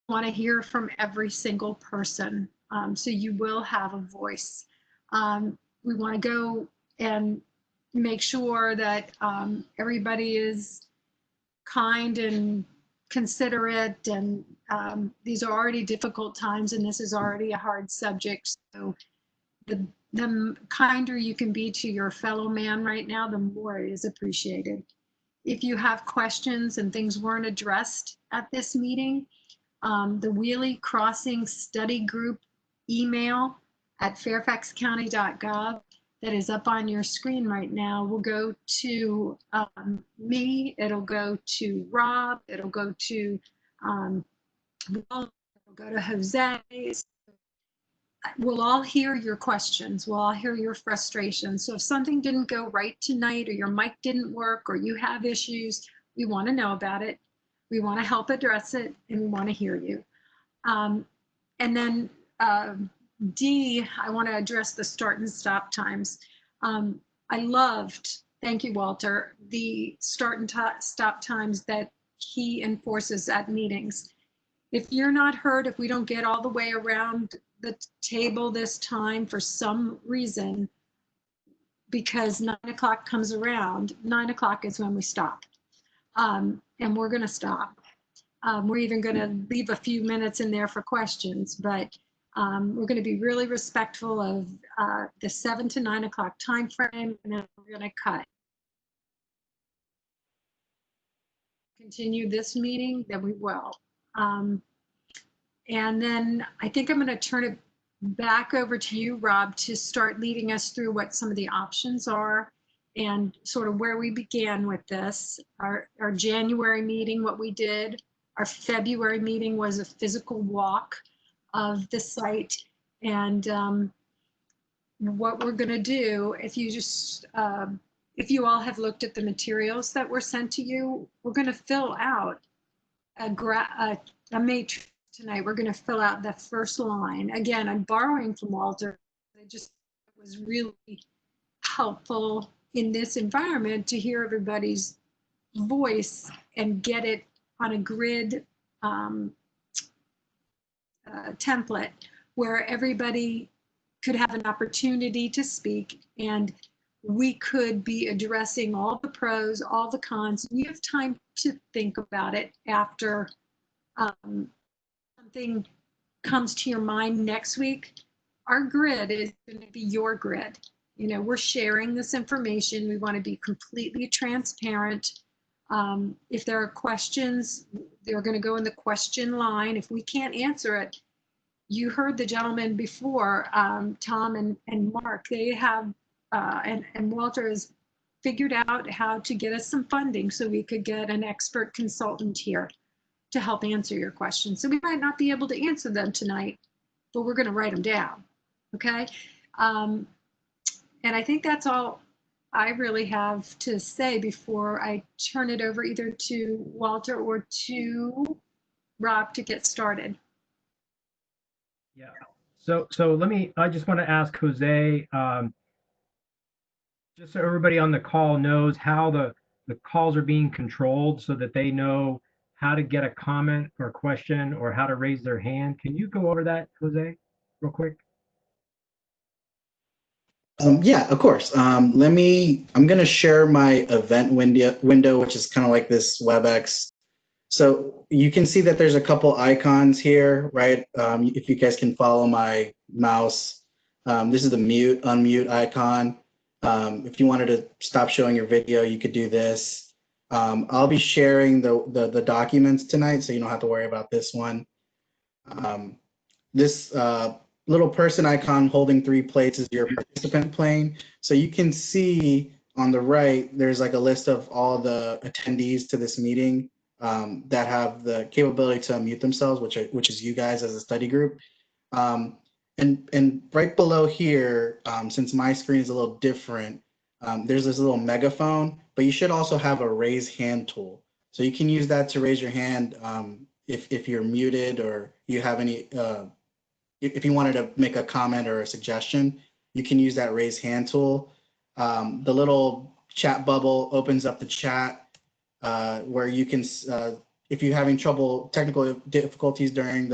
want to hear from every single person. So you will have a voice. We want to go and make sure that everybody is kind and considerate, and these are already difficult times, and this is already a hard subject. So the kinder you can be to your fellow man right now, the more it is appreciated. If you have questions and things weren't addressed at this meeting, the Wiehle Crossing Study Group email at fairfaxcounty.gov that is up on your screen right now will go to me, it'll go to Rob, it'll go to Will, it'll go to Jose. We'll all hear your questions. We'll all hear your frustrations. So if something didn't go right tonight, or your mic didn't work, or you have issues, we want to know about it. We want to help address it, and we want to hear you. And then D, I want to address the start and stop times. I loved, thank you, Walter, the start and stop times that he enforces at meetings. If you're not heard, if we don't get all the way around the table this time for some reason, because 9 o'clock comes around, 9 o'clock is when we stop. And we're going to stop. We're even going to leave a few minutes in there for questions, but we're going to be really respectful of the 7 to 9 o'clock time frame, and then we're going to cut. Continue this meeting, then we will. And then I think I'm going to turn it back over to you, Rob, to start leading us through what some of the options are and sort of where we began with this. Our January meeting, what we did. Our February meeting was a physical walk of the site. And what we're going to do, if you all have looked at the materials that were sent to you, we're going to fill out a matrix tonight. We're going to fill out the first line. Again, I'm borrowing from Walter. It just was really helpful in this environment to hear everybody's voice and get it on a grid template where everybody could have an opportunity to speak, and we could be addressing all the pros, all the cons. You have time to think about it after something comes to your mind next week. Our grid is going to be your grid. You know, we're sharing this information. We want to be completely transparent. If there are questions, they're going to go in the question line. If we can't answer it, you heard the gentleman before, Tom and Mark, they have, and Walter has figured out how to get us some funding so we could get an expert consultant here to help answer your questions. So we might not be able to answer them tonight, but we're going to write them down. Okay. And I think that's all I really have to say before I turn it over either to Walter or to Rob to get started. Yeah. So I just want to ask Jose, just so everybody on the call knows how the calls are being controlled so that they know how to get a comment or question or how to raise their hand. Can you go over that, Jose, real quick? Yeah, of course. I'm going to share my event window, which is kind of like this WebEx. So you can see that there's a couple icons here, right? If you guys can follow my mouse, this is the mute, unmute icon. If you wanted to stop showing your video, you could do this. I'll be sharing the documents tonight, so you don't have to worry about this one. This little person icon holding 3 plates is your participant plane. So you can see on the right, there's like a list of all the attendees to this meeting that have the capability to unmute themselves, which is you guys as a study group. And right below here, since my screen is a little different, there's this little megaphone, but you should also have a raise hand tool. So you can use that to raise your hand if you're muted or you have any, if you wanted to make a comment or a suggestion, you can use that raise hand tool. The little chat bubble opens up the chat where you can if you're having technical difficulties during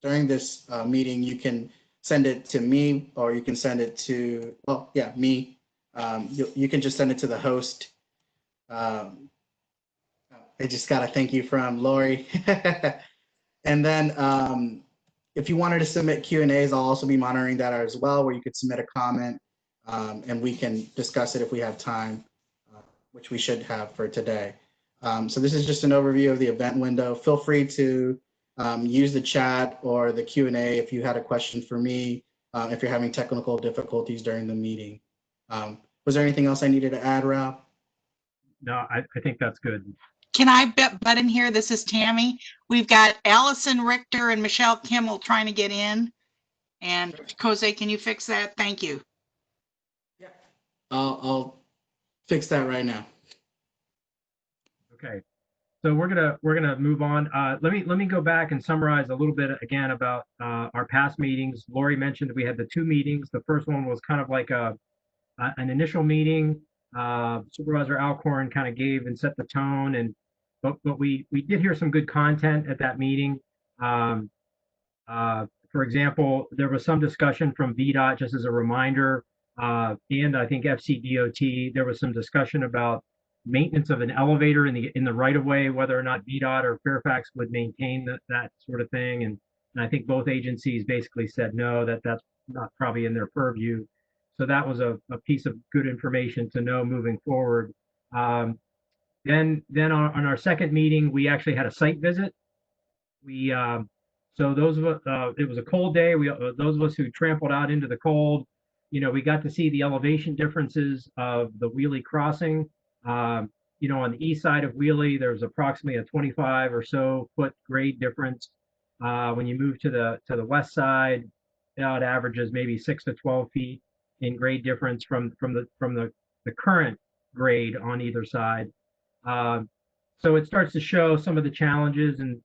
this meeting, you can send it to me, or you can send it to, well, yeah, me. You can just send it to the host. I just got a thank you from Lori. And then if you wanted to submit Q&As, I'll also be monitoring that as well, where you could submit a comment and we can discuss it if we have time, which we should have for today. So this is just an overview of the event window. Feel free to use the chat or the Q&A if you had a question for me, if you're having technical difficulties during the meeting. Was there anything else I needed to add, Rob? No, I think that's good. Can I butt in here? This is Tammy. We've got Allison Richter and Michelle Kimmel trying to get in. And Jose, can you fix that? Thank you. Yeah, I'll fix that right now. Okay, so we're gonna move on. Let me go back and summarize a little bit again about our past meetings. Lori mentioned we had the 2 meetings. The first one was kind of like an initial meeting. Supervisor Alcorn kind of gave and set the tone, and but we did hear some good content at that meeting. For example, there was some discussion from VDOT, just as a reminder, and I think FCDOT. There was some discussion about maintenance of an elevator in the right of way, whether or not VDOT or Fairfax would maintain that sort of thing. And I think both agencies basically said no, that's not probably in their purview. So that was a piece of good information to know moving forward. Then on our second meeting, we actually had a site visit. We so those of us, it was a cold day. Those of us who trampled out into the cold, we got to see the elevation differences of the Wiehle crossing. On the east side of Wiehle, there's approximately a 25 or so foot grade difference. When you move to the west side, it averages maybe 6 to 12 feet in grade difference from the current grade on either side. So it starts to show some of the challenges and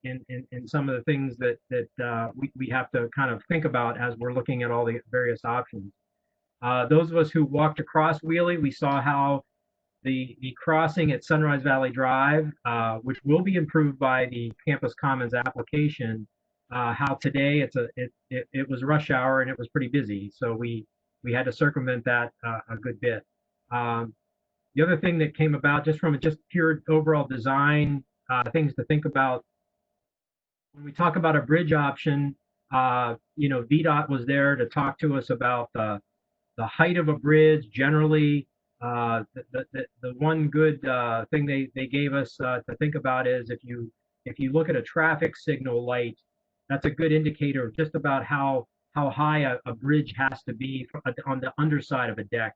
some of the things that we have to kind of think about as we're looking at all the various options. Those of us who walked across Wiehle, we saw how the crossing at Sunrise Valley Drive, which will be improved by the Campus Commons application, how today it was rush hour and it was pretty busy, so we had to circumvent that a good bit. The other thing that came about just from pure overall design things to think about when we talk about a bridge option, VDOT was there to talk to us about the height of a bridge generally. The one good thing they gave us to think about is if you look at a traffic signal light, that's a good indicator of just about how high a bridge has to be on the underside of a deck.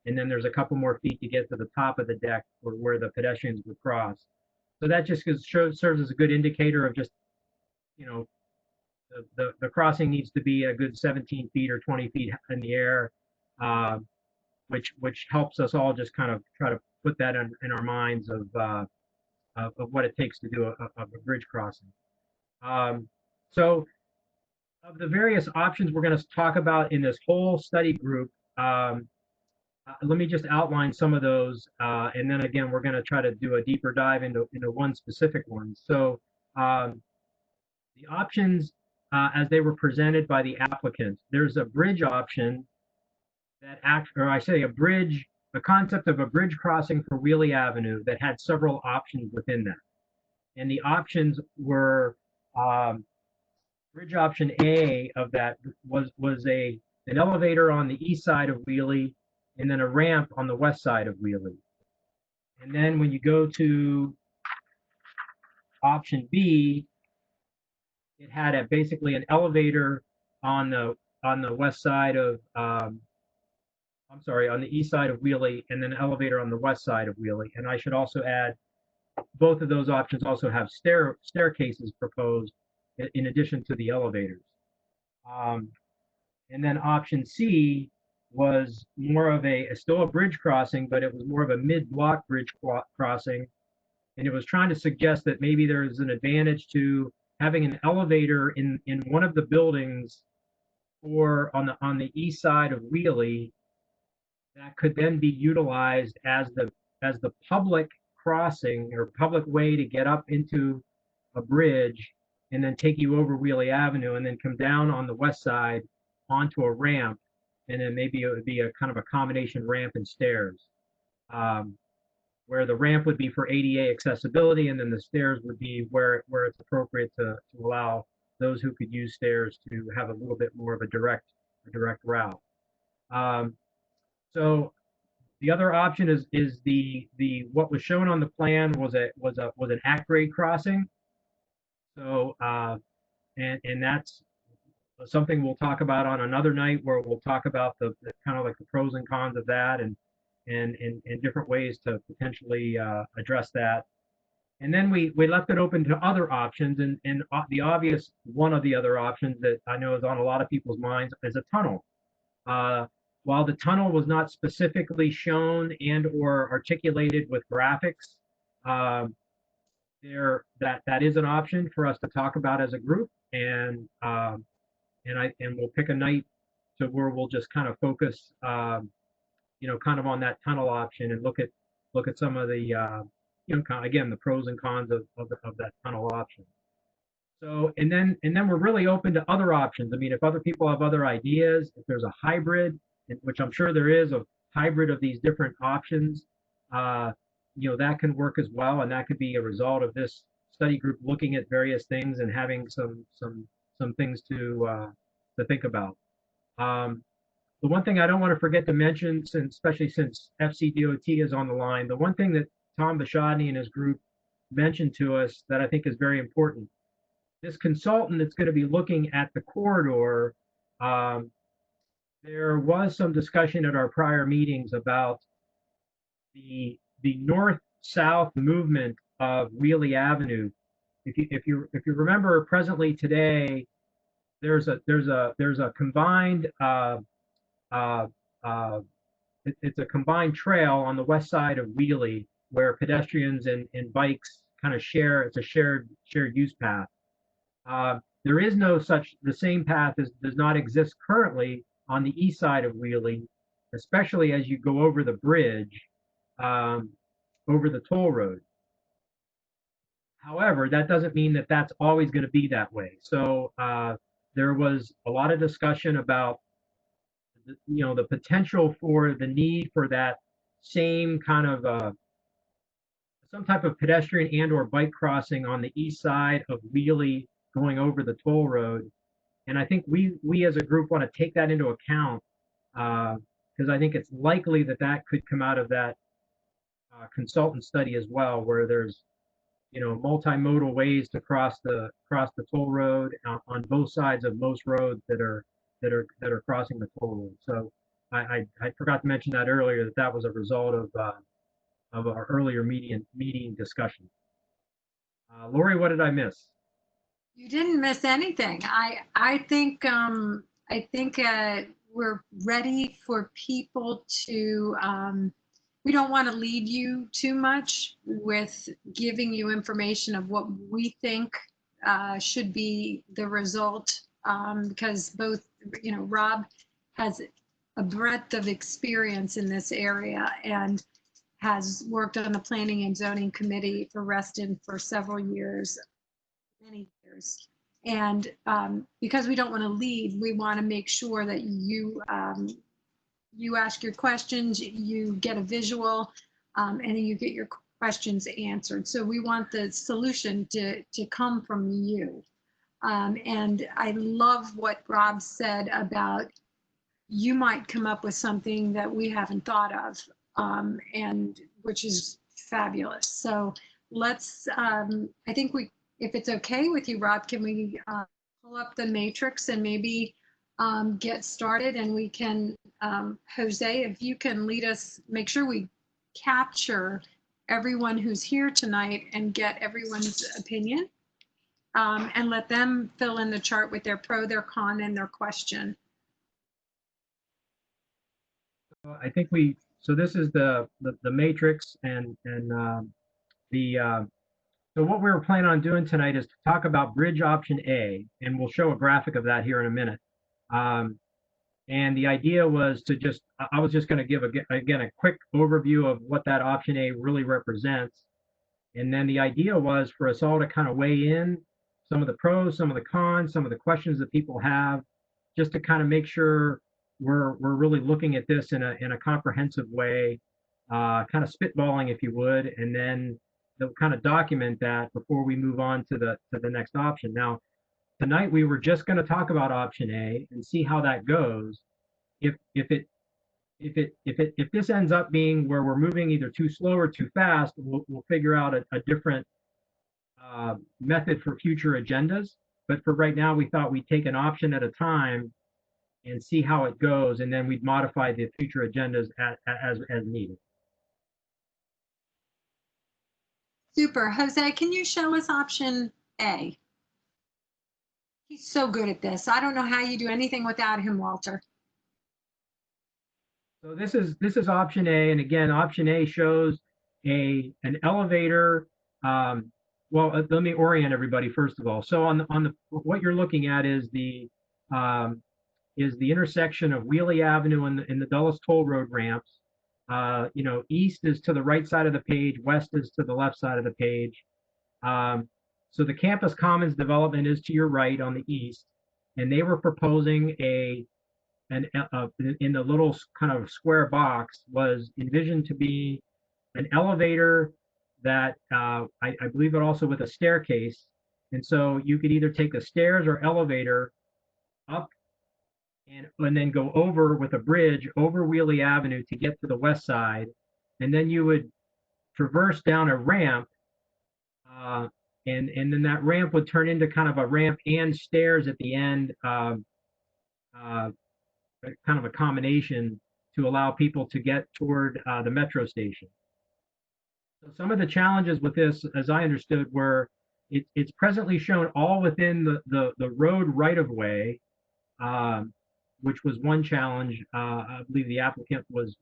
And then there's a couple more feet to get to the top of the deck or where the pedestrians would cross. So that just serves as a good indicator of just, the crossing needs to be a good 17 feet or 20 feet in the air, which helps us all just kind of try to put that in our minds of what it takes to do a bridge crossing. So of the various options we're going to talk about in this whole study group, let me just outline some of those, and then again, we're going to try to do a deeper dive into one specific one. So the options as they were presented by the applicant, there's a bridge option that a concept of a bridge crossing for Wiehle Avenue that had several options within that. And the options were bridge option A of that was an elevator on the east side of Wiehle, and then a ramp on the west side of Wiehle. And then when you go to option B, it had basically an elevator on the west side of, on the east side of Wiehle, and then an elevator on the west side of Wiehle. And I should also add, both of those options also have staircases proposed in addition to the elevators. And then option C was more of still a bridge crossing, but it was more of a mid-block bridge crossing. And it was trying to suggest that maybe there's an advantage to having an elevator in one of the buildings or on the east side of Wiehle that could then be utilized as the public crossing or public way to get up into a bridge and then take you over Wiehle Avenue and then come down on the west side onto a ramp. And then maybe it would be a kind of a combination ramp and stairs, where the ramp would be for ADA accessibility, and then the stairs would be where it's appropriate to allow those who could use stairs to have a little bit more of a direct route. So the other option is the what was shown on the plan was an at-grade crossing. So and that's something we'll talk about on another night, where we'll talk about the kind of like the pros and cons of that and different ways to potentially address that. And then we left it open to other options, and the obvious one of the other options that I know is on a lot of people's minds is a tunnel. While the tunnel was not specifically shown and or articulated with graphics, that is an option for us to talk about as a group, and we'll pick a night to where we'll just kind of focus, kind of on that tunnel option and look at some of the, kind of, again, the pros and cons of that tunnel option. So, and then we're really open to other options. I mean, if other people have other ideas, if there's a hybrid, which I'm sure there is, a hybrid of these different options, that can work as well, and that could be a result of this study group looking at various things and having some things to think about. The one thing I don't want to forget to mention, especially since FCDOT is on the line, the one thing that Tom Bashadny and his group mentioned to us that I think is very important. This consultant that's going to be looking at the corridor, there was some discussion at our prior meetings about the north-south movement of Wiehle Avenue. If you remember, presently today, there's a combined it's a combined trail on the west side of Wiehle where pedestrians and bikes kind of share. It's a shared use path. There is no such, the same path does not exist currently on the east side of Wiehle, especially as you go over the bridge, over the toll road. However, that doesn't mean that that's always going to be that way. So there was a lot of discussion about, the potential for the need for that same kind of some type of pedestrian and or bike crossing on the east side of Wiehle going over the toll road. And I think we as a group want to take that into account, because I think it's likely that could come out of that consultant study as well, where there's multimodal ways to cross the toll road on both sides of most roads that are crossing the toll road. So I forgot to mention that earlier, that was a result of our earlier meeting discussion. Lori, what did I miss? You didn't miss anything. I think we're ready for people to. We don't want to lead you too much with giving you information of what we think should be the result, because both, Rob has a breadth of experience in this area and has worked on the Planning and Zoning Committee for Reston for several years, many years. And because we don't want to lead, we want to make sure that you ask your questions, you get a visual, and you get your questions answered. So we want the solution to come from you. And I love what Rob said about you might come up with something that we haven't thought of, and which is fabulous. So let's, I think if it's okay with you, Rob, can we pull up the matrix and maybe get started, and we can, Jose, if you can lead us, make sure we capture everyone who's here tonight and get everyone's opinion, and let them fill in the chart with their pro, their con, and their question. I think so this is the matrix, and so what we were planning on doing tonight is to talk about bridge option A, and we'll show a graphic of that here in a minute. And the idea was I was just going to give again a quick overview of what that option A really represents. And then the idea was for us all to kind of weigh in some of the pros, some of the cons, some of the questions that people have, just to kind of make sure we're really looking at this in a comprehensive way, kind of spitballing, if you would, and then they'll kind of document that before we move on to the next option. Now, tonight we were just going to talk about option A and see how that goes. If this ends up being where we're moving either too slow or too fast, we'll figure out a different method for future agendas. But for right now, we thought we'd take an option at a time and see how it goes, and then we'd modify the future agendas as needed. Super. Jose, can you show us option A? He's so good at this. I don't know how you do anything without him, Walter. So this is option A, and again, option A shows an elevator. Well, let me orient everybody first of all. So on the what you're looking at is the intersection of Wiehle Avenue and the Dulles Toll Road ramps. You know, east is to the right side of the page, west is to the left side of the page. So the Campus Commons development is to your right on the east, and they were proposing in the little kind of square box was envisioned to be an elevator that I believe it also with a staircase. And so you could either take the stairs or elevator up and then go over with a bridge over Wiehle Avenue to get to the west side. And then you would traverse down a ramp, and then that ramp would turn into kind of a ramp and stairs at the end, kind of a combination to allow people to get toward the metro station. So some of the challenges with this, as I understood, were it's presently shown all within the road right of way, which was one challenge I believe the applicant was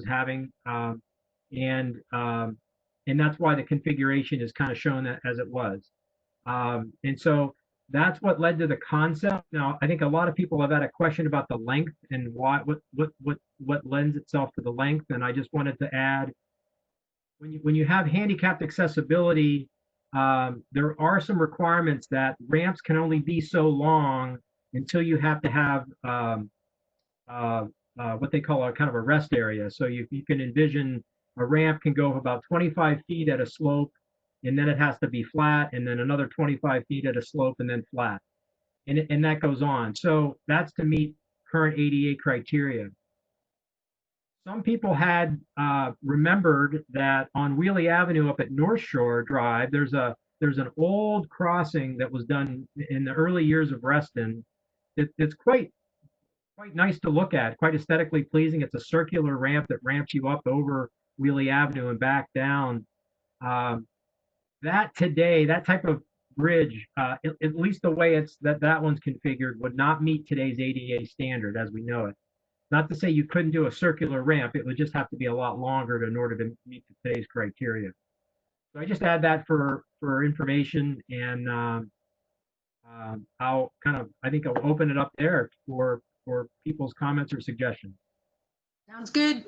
having, and that's why the configuration is kind of shown as it was, and so that's what led to the concept. Now, I think a lot of people have had a question about the length and what lends itself to the length, and I just wanted to add, when you have handicapped accessibility, there are some requirements that ramps can only be so long until you have to have what they call a kind of a rest area. So you can envision a ramp can go about 25 feet at a slope, and then it has to be flat, and then another 25 feet at a slope, and then flat. And that goes on. So that's to meet current ADA criteria. Some people had remembered that on Wiehle Avenue up at North Shore Drive, there's an old crossing that was done in the early years of Reston. It's quite nice to look at, quite aesthetically pleasing. It's a circular ramp that ramps you up over Wiehle Avenue and back down. That type of bridge, at least the way that one's configured, would not meet today's ADA standard as we know it. Not to say you couldn't do a circular ramp, it would just have to be a lot longer in order to meet today's criteria. So I just add that for information, and I think I'll open it up there for people's comments or suggestions. Sounds good.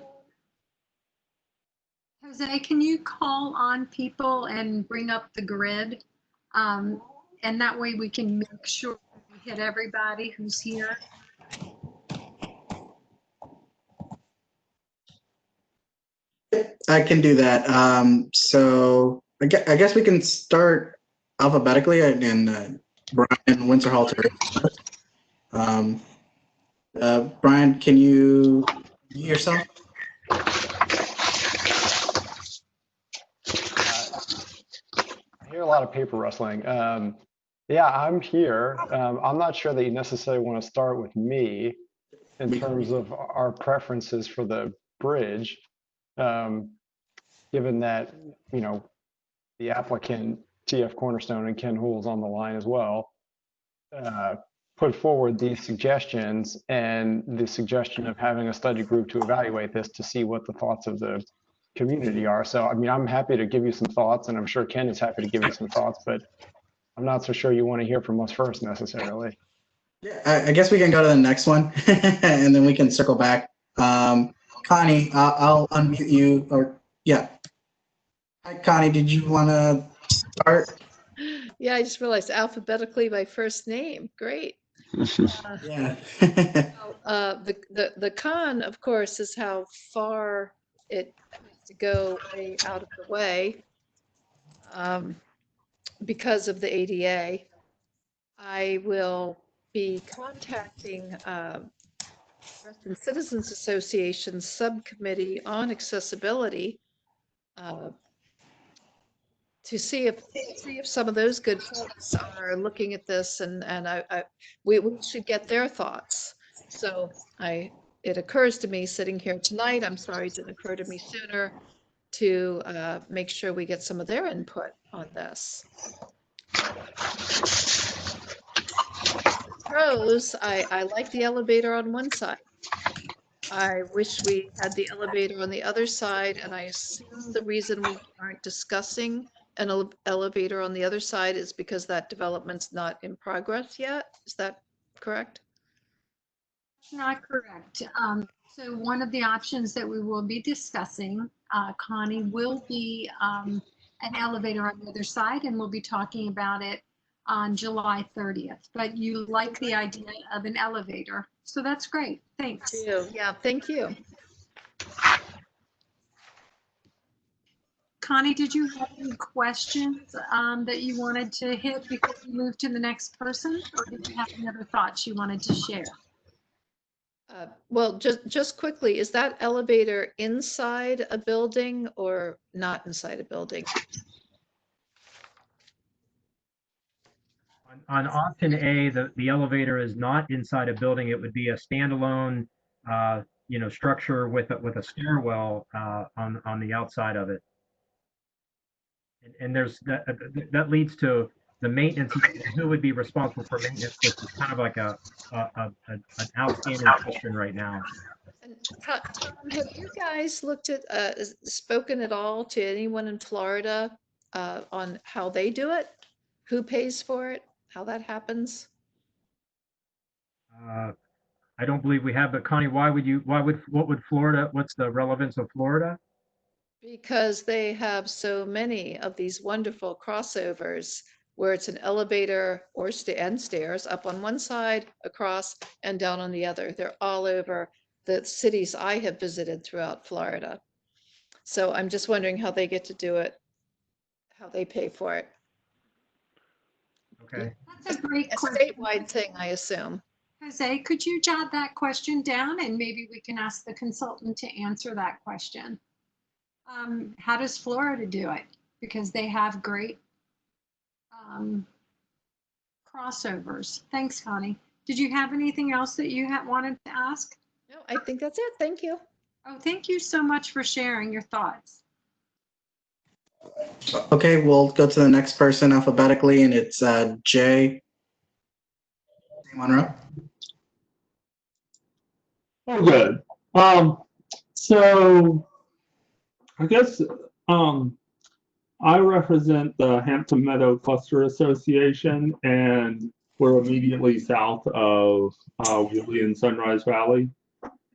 Jose, can you call on people and bring up the grid? And that way we can make sure we hit everybody who's here. I can do that. So I guess we can start alphabetically, and Brian Winterhalter. Brian, can you mute yourself? I hear a lot of paper rustling. Yeah, I'm here. I'm not sure that you necessarily want to start with me in terms of our preferences for the bridge, given that, you know, the applicant, TF Cornerstone, and Ken Hool's on the line as well, put forward these suggestions and the suggestion of having a study group to evaluate this to see what the thoughts of the community are. So, I mean, I'm happy to give you some thoughts, and I'm sure Ken is happy to give you some thoughts, but I'm not so sure you want to hear from us first necessarily. Yeah, I guess we can go to the next one and then we can circle back. Connie, I'll unmute you, or yeah. Hi, Connie, did you want to start? Yeah, I just realized alphabetically my first name. Great. Yeah. The con, of course, is how far it has to go way out of the way because of the ADA. I will be contacting Reston Citizens Association Subcommittee on Accessibility to see if some of those good folks are looking at this, and we should get their thoughts. So it occurs to me sitting here tonight, I'm sorry it didn't occur to me sooner, to make sure we get some of their input on this. Pros, I like the elevator on one side. I wish we had the elevator on the other side, and I assume the reason we aren't discussing an elevator on the other side is because that development's not in progress yet. Is that correct? Not correct. So one of the options that we will be discussing, Connie, will be an elevator on the other side, and we'll be talking about it on July 30th. But you like the idea of an elevator, so that's great. Thanks. Yeah, thank you. Connie, did you have any questions that you wanted to hit before we move to the next person, or did you have any other thoughts you wanted to share? Well, just quickly, is that elevator inside a building or not inside a building? On option A, the elevator is not inside a building. It would be a standalone, structure with a stairwell on the outside of it. And there's that leads to the maintenance. Who would be responsible for maintenance? Which is kind of like an outstanding question right now. And Tom, have you guys looked at, spoken at all to anyone in Florida on how they do it? Who pays for it? How that happens? I don't believe we have, but Connie, what's the relevance of Florida? Because they have so many of these wonderful crossovers where it's an elevator or and stairs up on one side, across, and down on the other. They're all over the cities I have visited throughout Florida. So I'm just wondering how they get to do it, how they pay for it. Okay. That's a great A question. statewide thing, I assume. Jose, could you jot that question down, and maybe we can ask the consultant to answer that question? How does Florida do it? Because they have great crossovers. Thanks, Connie. Did you have anything else that you wanted to ask? No, I think that's it. Thank you. Oh, thank you so much for sharing your thoughts. Okay, we'll go to the next person alphabetically, and it's Jay Monroe. Oh, good. So I guess I represent the Hampton Meadow Cluster Association, and we're immediately south of Wiehle and Sunrise Valley.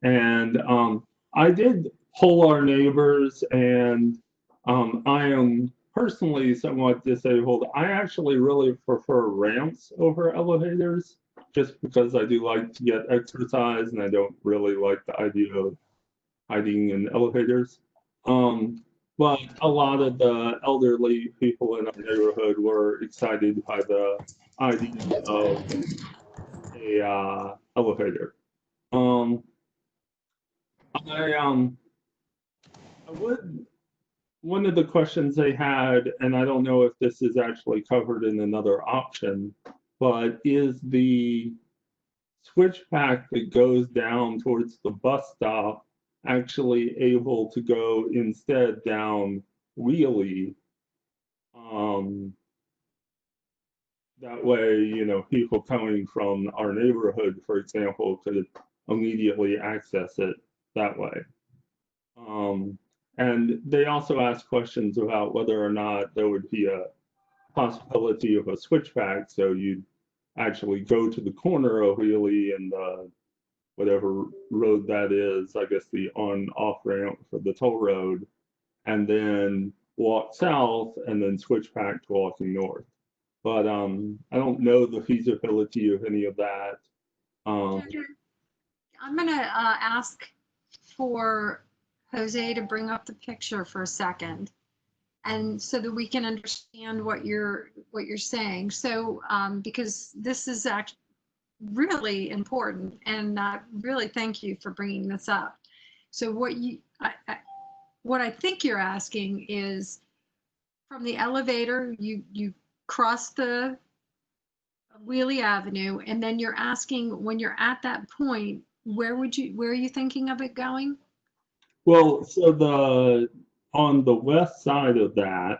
And I did poll our neighbors, and I am personally somewhat disabled. I actually really prefer ramps over elevators, just because I do like to get exercise, and I don't really like the idea of hiding in elevators. But a lot of the elderly people in our neighborhood were excited by the idea of a elevator. One of the questions they had, and I don't know if this is actually covered in another option, but is the switchback that goes down towards the bus stop actually able to go instead down Wiehle? That way, people coming from our neighborhood, for example, could immediately access it that way. And they also asked questions about whether or not there would be a possibility of a switchback, so you'd actually go to the corner of Wiehle and whatever road that is, I guess the on-off ramp for the toll road, and then walk south and then switch back to walking north. But I don't know the feasibility of any of that. I'm going to ask for Jose to bring up the picture for a second, and so that we can understand what you're saying. So because this is actually really important, and really thank you for bringing this up. So what I think you're asking is, from the elevator, you cross the Wiehle Avenue, and then you're asking, when you're at that point, where are you thinking of it going? Well, so on the west side of that,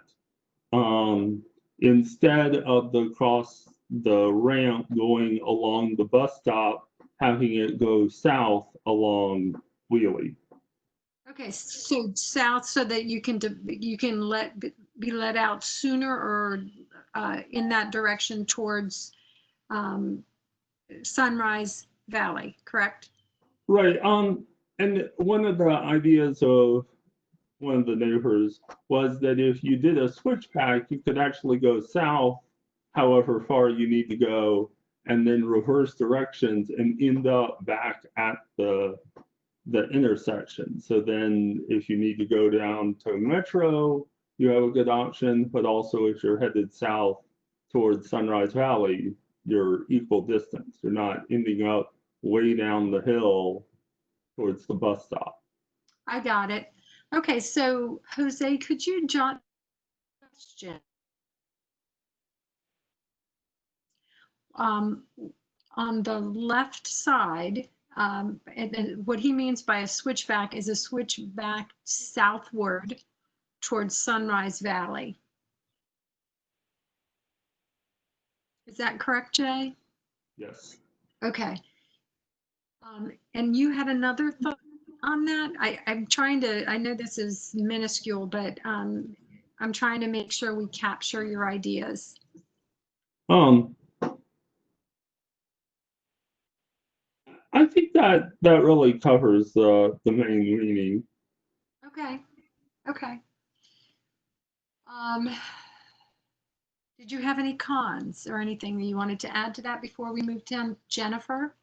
instead of the ramp going along the bus stop, having it go south along Wiehle. Okay, so south, so that you can be let out sooner, or in that direction towards Sunrise Valley, correct? Right. And one of the ideas of one of the neighbors was that if you did a switchback, you could actually go south, however far you need to go, and then reverse directions and end up back at the intersection. So then if you need to go down to Metro, you have a good option, but also if you're headed south towards Sunrise Valley, you're equal distance. You're not ending up way down the hill towards the bus stop. I got it. Okay, so Jose, could you jot question? On the left side, and what he means by a switchback is a switchback southward towards Sunrise Valley. Is that correct, Jay? Yes. Okay. And you had another thought on that? I'm trying to, I know this is minuscule, but I'm trying to make sure we capture your ideas. I think that really covers the main meaning. Okay. Okay. Did you have any cons or anything that you wanted to add to that before we move to Jennifer?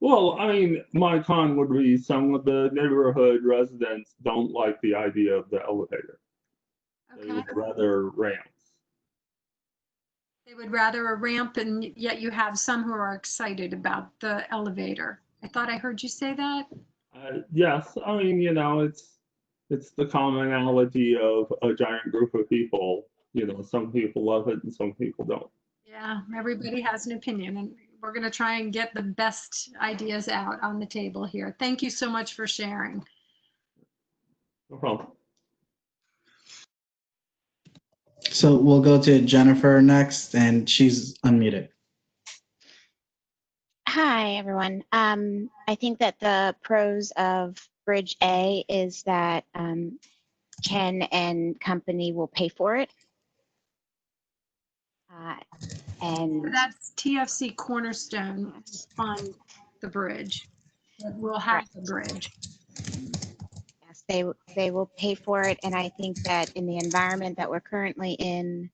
Well, I mean, my con would be some of the neighborhood residents don't like the idea of the elevator. They Okay. would rather ramps. They would rather a ramp, and yet you have some who are excited about the elevator. I thought I heard you say that. Yes, I mean, you know, it's the commonality of a giant group of people. You know, some people love it and some people don't. Yeah, everybody has an opinion, and we're going to try and get the best ideas out on the table here. Thank you so much for sharing. No problem. So we'll go to Jennifer next, and she's unmuted. Hi, everyone. I think that the pros of Bridge A is that Ken and company will pay for it. And That's TFC Cornerstone on the bridge. We'll have the bridge. yes, they will pay for it. And I think that in the environment that we're currently in,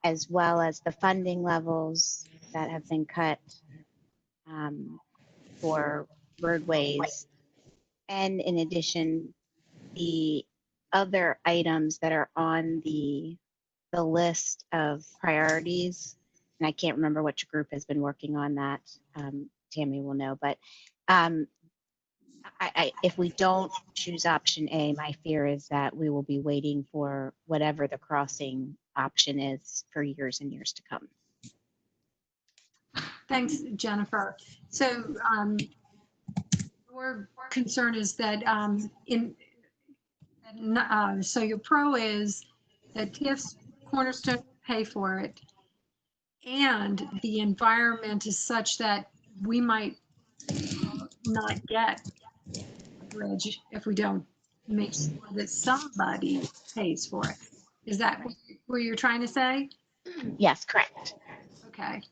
as well as the funding levels that have been cut for roadways, and in addition, the other items that are on the list of priorities, and I can't remember which group has been working on that. Tammy will know, but if we don't choose option A, my fear is that we will be waiting for whatever the crossing option is for years and years to come. Thanks, Jennifer. So your concern is that so your pro is that TF's Cornerstone pay for it, and the environment is such that we might not get a bridge if we don't make sure that somebody pays for it. Is that what you're trying to say? Yes, correct. Okay.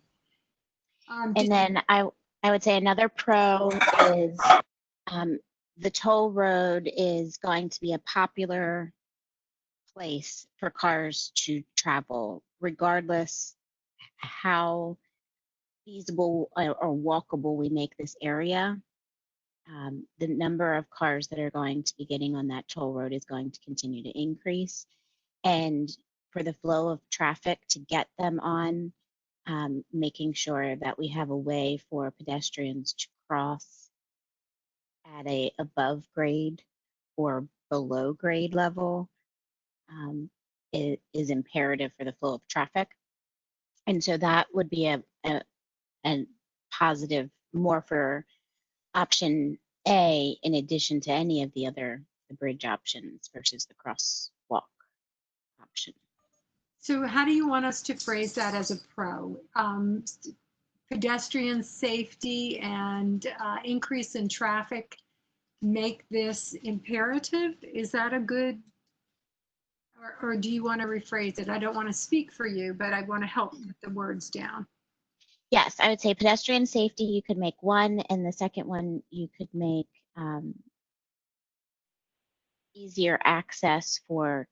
And then I would say another pro is the toll road is going to be a popular place for cars to travel, regardless how feasible or walkable we make this area. The number of cars that are going to be getting on that toll road is going to continue to increase. And for the flow of traffic to get them on, making sure that we have a way for pedestrians to cross at a above grade or below grade level is imperative for the flow of traffic. And so that would be a positive more for option A in addition to any of the bridge options versus the crosswalk option. So how do you want us to phrase that as a pro? Pedestrian safety and increase in traffic make this imperative? Is that a good, or do you want to rephrase it? I don't want to speak for you, but I want to help put the words down. Yes, I would say pedestrian safety, you could make one, and the second one you could make easier access for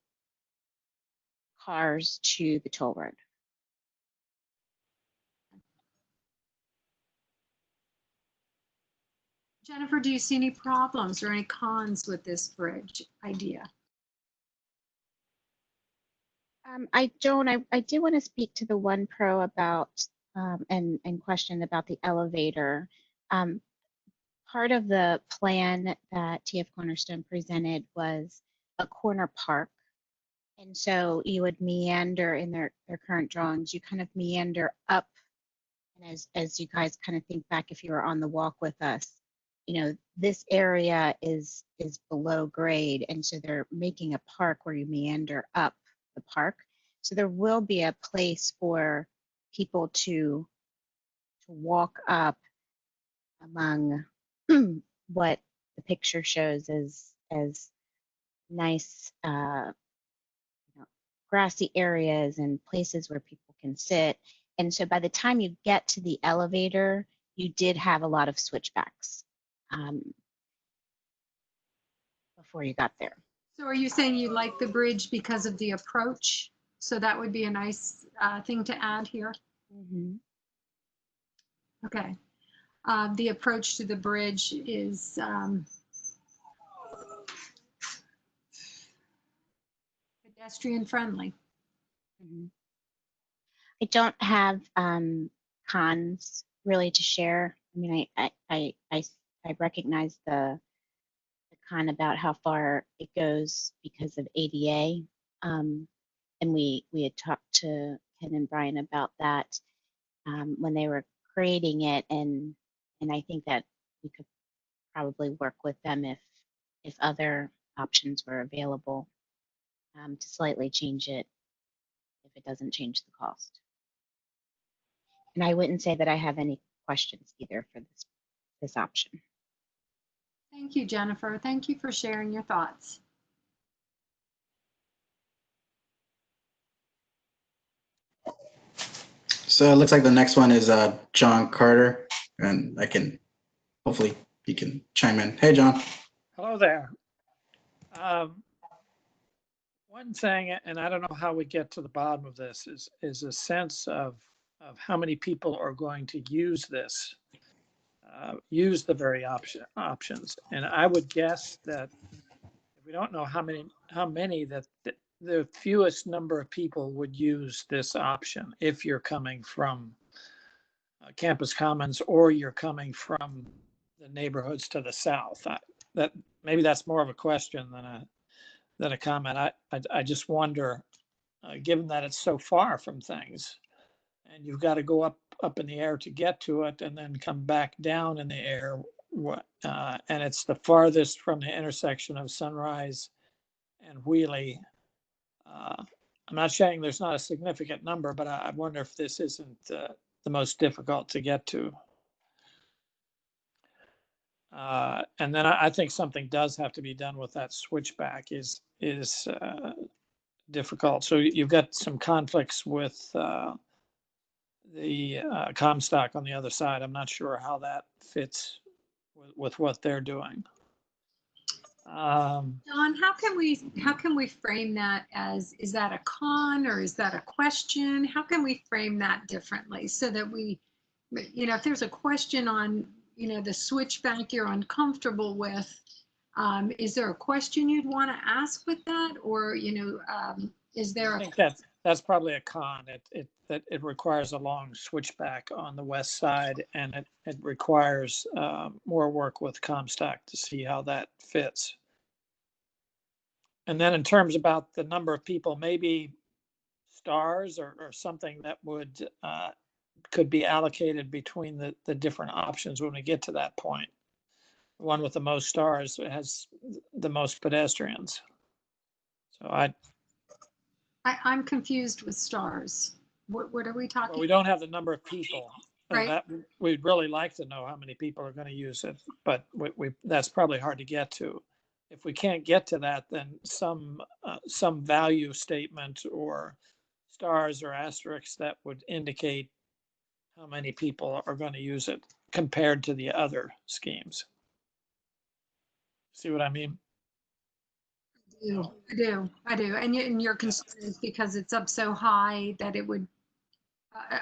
cars to the toll road. Jennifer, do you see any problems or any cons with this bridge idea? I don't. I do want to speak to the one pro about and question about the elevator. Part of the plan that TF Cornerstone presented was a corner park. And so you would meander in their current drawings, you kind of meander up. And as you guys kind of think back, if you were on the walk with us, you know, this area is below grade. And so they're making a park where you meander up the park. So there will be a place for people to walk up among what the picture shows as nice grassy areas and places where people can sit. And so by the time you get to the elevator, you did have a lot of switchbacks before you got there. So are you saying you like the bridge because of the approach? So that would be a nice thing to add here. Mm-hmm. Okay. The approach to the bridge is pedestrian friendly. Mm-hmm. I don't have cons really to share. I mean, I recognize the con about how far it goes because of ADA, and we had talked to Ken and Brian about that when they were creating it, and I think that we could probably work with them if other options were available to slightly change it if it doesn't change the cost. And I wouldn't say that I have any questions either for this option. Thank you, Jennifer. Thank you for sharing your thoughts. So it looks like the next one is John Carter, and hopefully he can chime in. Hey, John. Hello there. One thing, and I don't know how we get to the bottom of this, is a sense of how many people are going to use this, use the very options. And I would guess that if we don't know how many that the fewest number of people would use this option if you're coming from Campus Commons or you're coming from the neighborhoods to the south. That maybe that's more of a question than a comment. I just wonder, given that it's so far from things, and you've got to go up in the air to get to it, and then come back down in the air, and it's the farthest from the intersection of Sunrise and Wiehle. I'm not saying there's not a significant number, but I wonder if this isn't the most difficult to get to. And then I think something does have to be done with that switchback is difficult. So you've got some conflicts with the Comstock on the other side. I'm not sure how that fits with what they're doing. John, how can we frame that as, is that a con or is that a question? How can we frame that differently so that we, if there's a question on, the switchback you're uncomfortable with, is there a question you'd want to ask with that? Or, is there I a, think that's probably a con. It requires a long switchback on the west side, and it requires more work with Comstock to see how that fits. And then in terms about the number of people, maybe stars or something that would could be allocated between the different options when we get to that point. The one with the most stars has the most pedestrians. So I'm confused with stars. What are we well, talking? we don't have the number of people. Right. That we'd really like to know how many people are going to use it, but that's probably hard to get to. If we can't get to that, then some value statement or stars or asterisks that would indicate how many people are going to use it compared to the other schemes. See what I mean? I do. And your concern is because it's up so high that it would,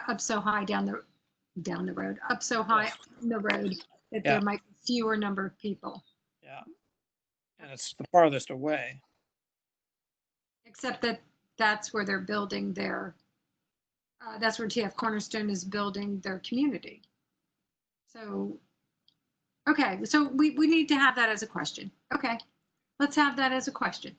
up so high down the road, up so high Yes. on the road that Yeah. there might be fewer number of people. Yeah. And it's the farthest away. Except that that's where they're building that's where TF Cornerstone is building their community. So, okay, so we need to have that as a question. Okay, let's have that as a question.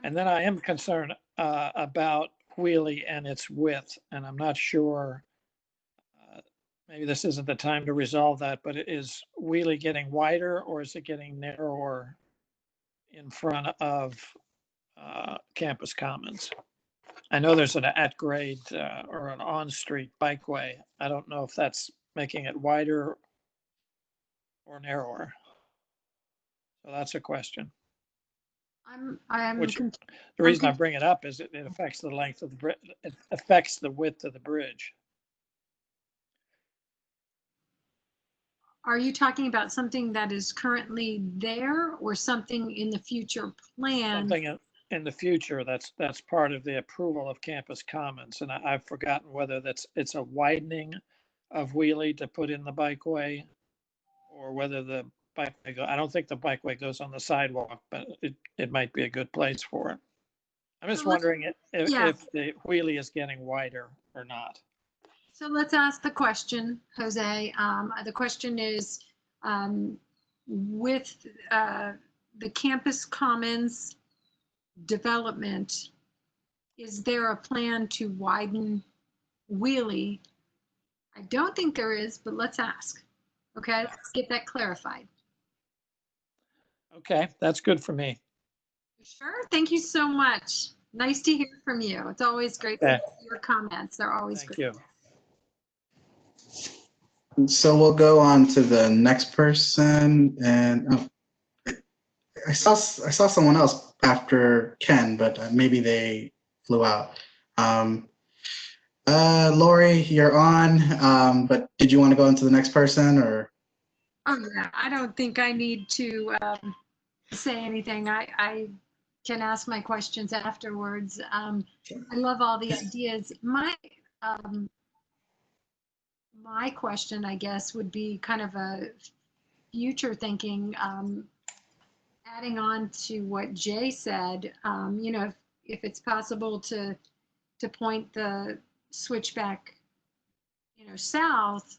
And then I am concerned about Wiehle and its width, and I'm not sure, maybe this isn't the time to resolve that, but is Wiehle getting wider or is it getting narrower in front of Campus Commons? I know there's an at-grade or an on-street bikeway. I don't know if that's making it wider or narrower. So that's a question. The reason I bring it up is it affects the length of the bridge. It affects the width of the bridge. Are you talking about something that is currently there or something in the future plan? Something in the future that's part of the approval of Campus Commons, and I've forgotten whether it's a widening of Wiehle to put in the bikeway, or whether the bikeway I don't think the bikeway goes on the sidewalk, but it might be a good place for it. I'm just wondering if the Wiehle is getting wider or not. So let's ask the question, Jose. The question is, with the Campus Commons development, is there a plan to widen Wiehle? I don't think there is, but let's ask. Okay, let's get that clarified. Okay, that's good for me. Sure, thank you so much. Nice to hear from you. It's always great to hear your comments. They're always great. Thank you. So we'll go on to the next person, and I saw someone else after Ken, but maybe they flew out. Lori, you're on, but did you want to go into the next person or? Oh yeah, I don't think I need to say anything. I can ask my questions afterwards. I love all the ideas. My question, I guess, would be kind of a future thinking, adding on to what Jay said. If it's possible to point the switchback, south,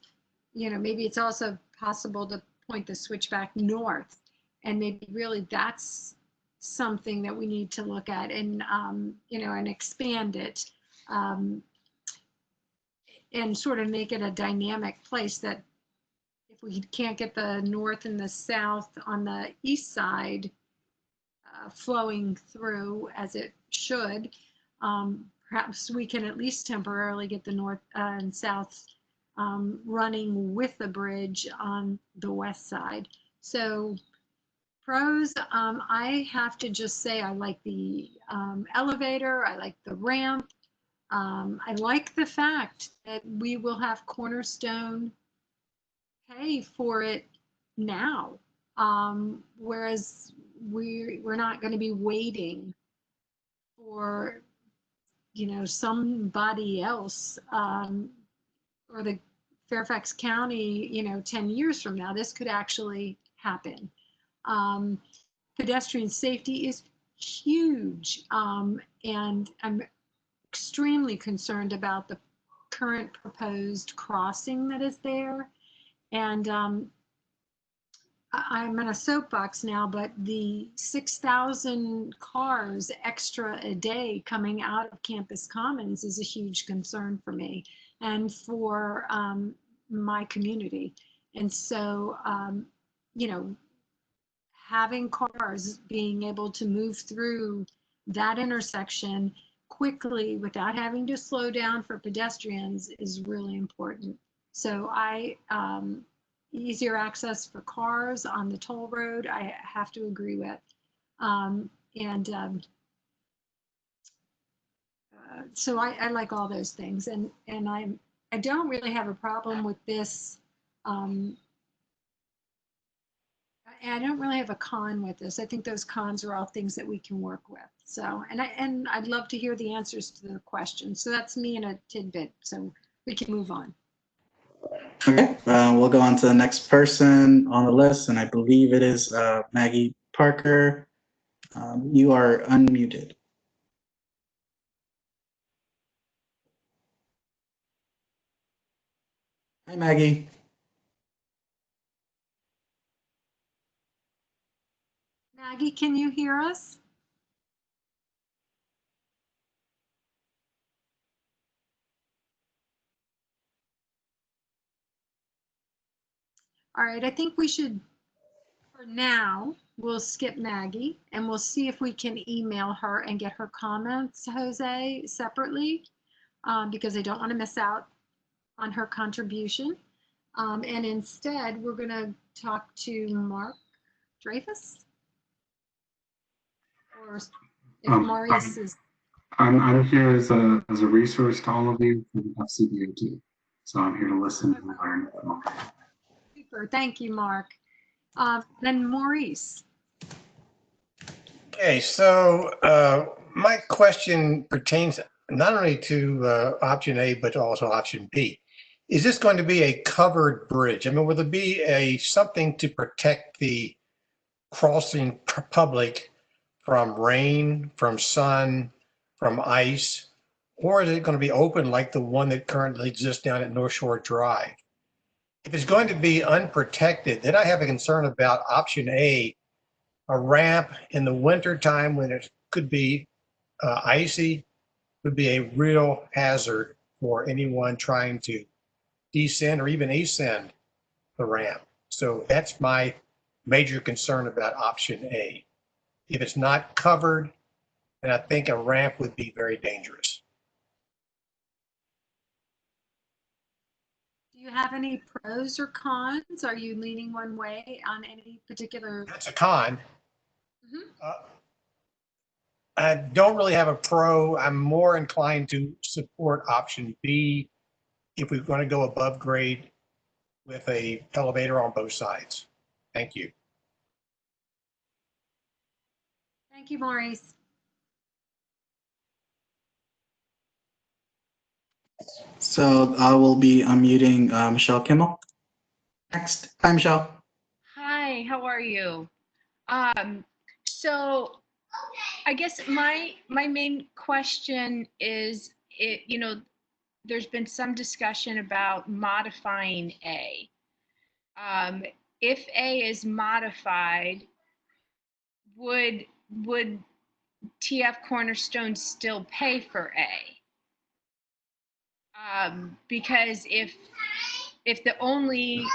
maybe it's also possible to point the switchback north, and maybe really that's something that we need to look at and and expand it. And sort of make it a dynamic place that if we can't get the north and the south on the east side flowing through as it should, perhaps we can at least temporarily get the north and south running with the bridge on the west side. So pros, I have to just say I like the elevator, I like the ramp. I like the fact that we will have Cornerstone pay for it now. Whereas we're not going to be waiting for, somebody else, or the Fairfax County, 10 years from now. This could actually happen. Pedestrian safety is huge. And I'm extremely concerned about the current proposed crossing that is there. And I'm in a soapbox now, but the 6,000 cars extra a day coming out of Campus Commons is a huge concern for me and for my community. And so, having cars being able to move through that intersection quickly without having to slow down for pedestrians is really important. So easier access for cars on the toll road, I have to agree with. So I like all those things, and I don't really have a problem with this. I don't really have a con with this. I think those cons are all things that we can work with. So, and I'd love to hear the answers to the questions. So that's me in a tidbit. So we can move on. Okay, we'll go on to the next person on the list, and I believe it is Maggie Parker. You are unmuted. Hi, Maggie. Maggie, can you hear us? All right, I think we should, for now, we'll skip Maggie and we'll see if we can email her and get her comments, Jose, separately, because I don't want to miss out on her contribution. And instead, we're going to talk to Mark Dreyfus. Or if Maurice is. I'm here as a resource to all of you from FCDOT. So I'm here to listen and learn. Super, thank you, Mark. Then Maurice. Okay, so my question pertains not only to option A, but also option B. Is this going to be a covered bridge? I mean, will there be something to protect the crossing public from rain, from sun, from ice? Or is it going to be open like the one that currently exists down at North Shore Drive? If it's going to be unprotected, then I have a concern about option A, a ramp in the winter time when it could be icy, would be a real hazard for anyone trying to descend or even ascend the ramp. So that's my major concern about option A. If it's not covered, then I think a ramp would be very dangerous. Do you have any pros or cons? Are you leaning one way on any particular? That's a con. I don't really have a pro. I'm more inclined to support option B if we're going to go above grade with a elevator on both sides. Thank you. Thank you, Maurice. So I will be unmuting Michelle Kimmel. Next. Hi, Michelle. Hi, how are you? So I guess my main question is, there's been some discussion about modifying A. If A is modified, would TF Cornerstone still pay for A? Because if the only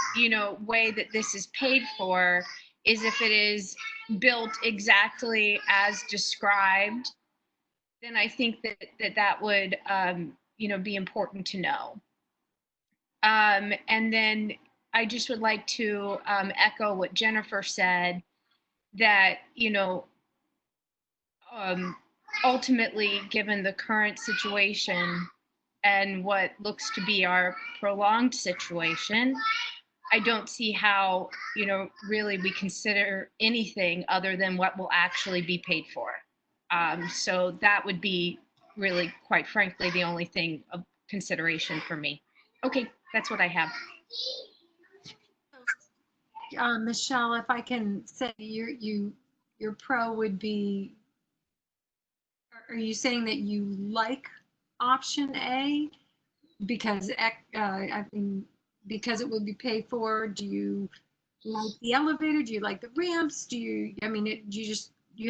way that this is paid for is if it is built exactly as described, then I think that would be important to know. And then I just would like to echo what Jennifer said, that ultimately, given the current situation and what looks to be our prolonged situation, I don't see how, really we consider anything other than what will actually be paid for. So that would be really, quite frankly, the only thing of consideration for me. Okay, that's what I have. Michelle, if I can say your pro would be, are you saying that you like option A because because it would be paid for? Do you like the elevator? Do you like the ramps? Do you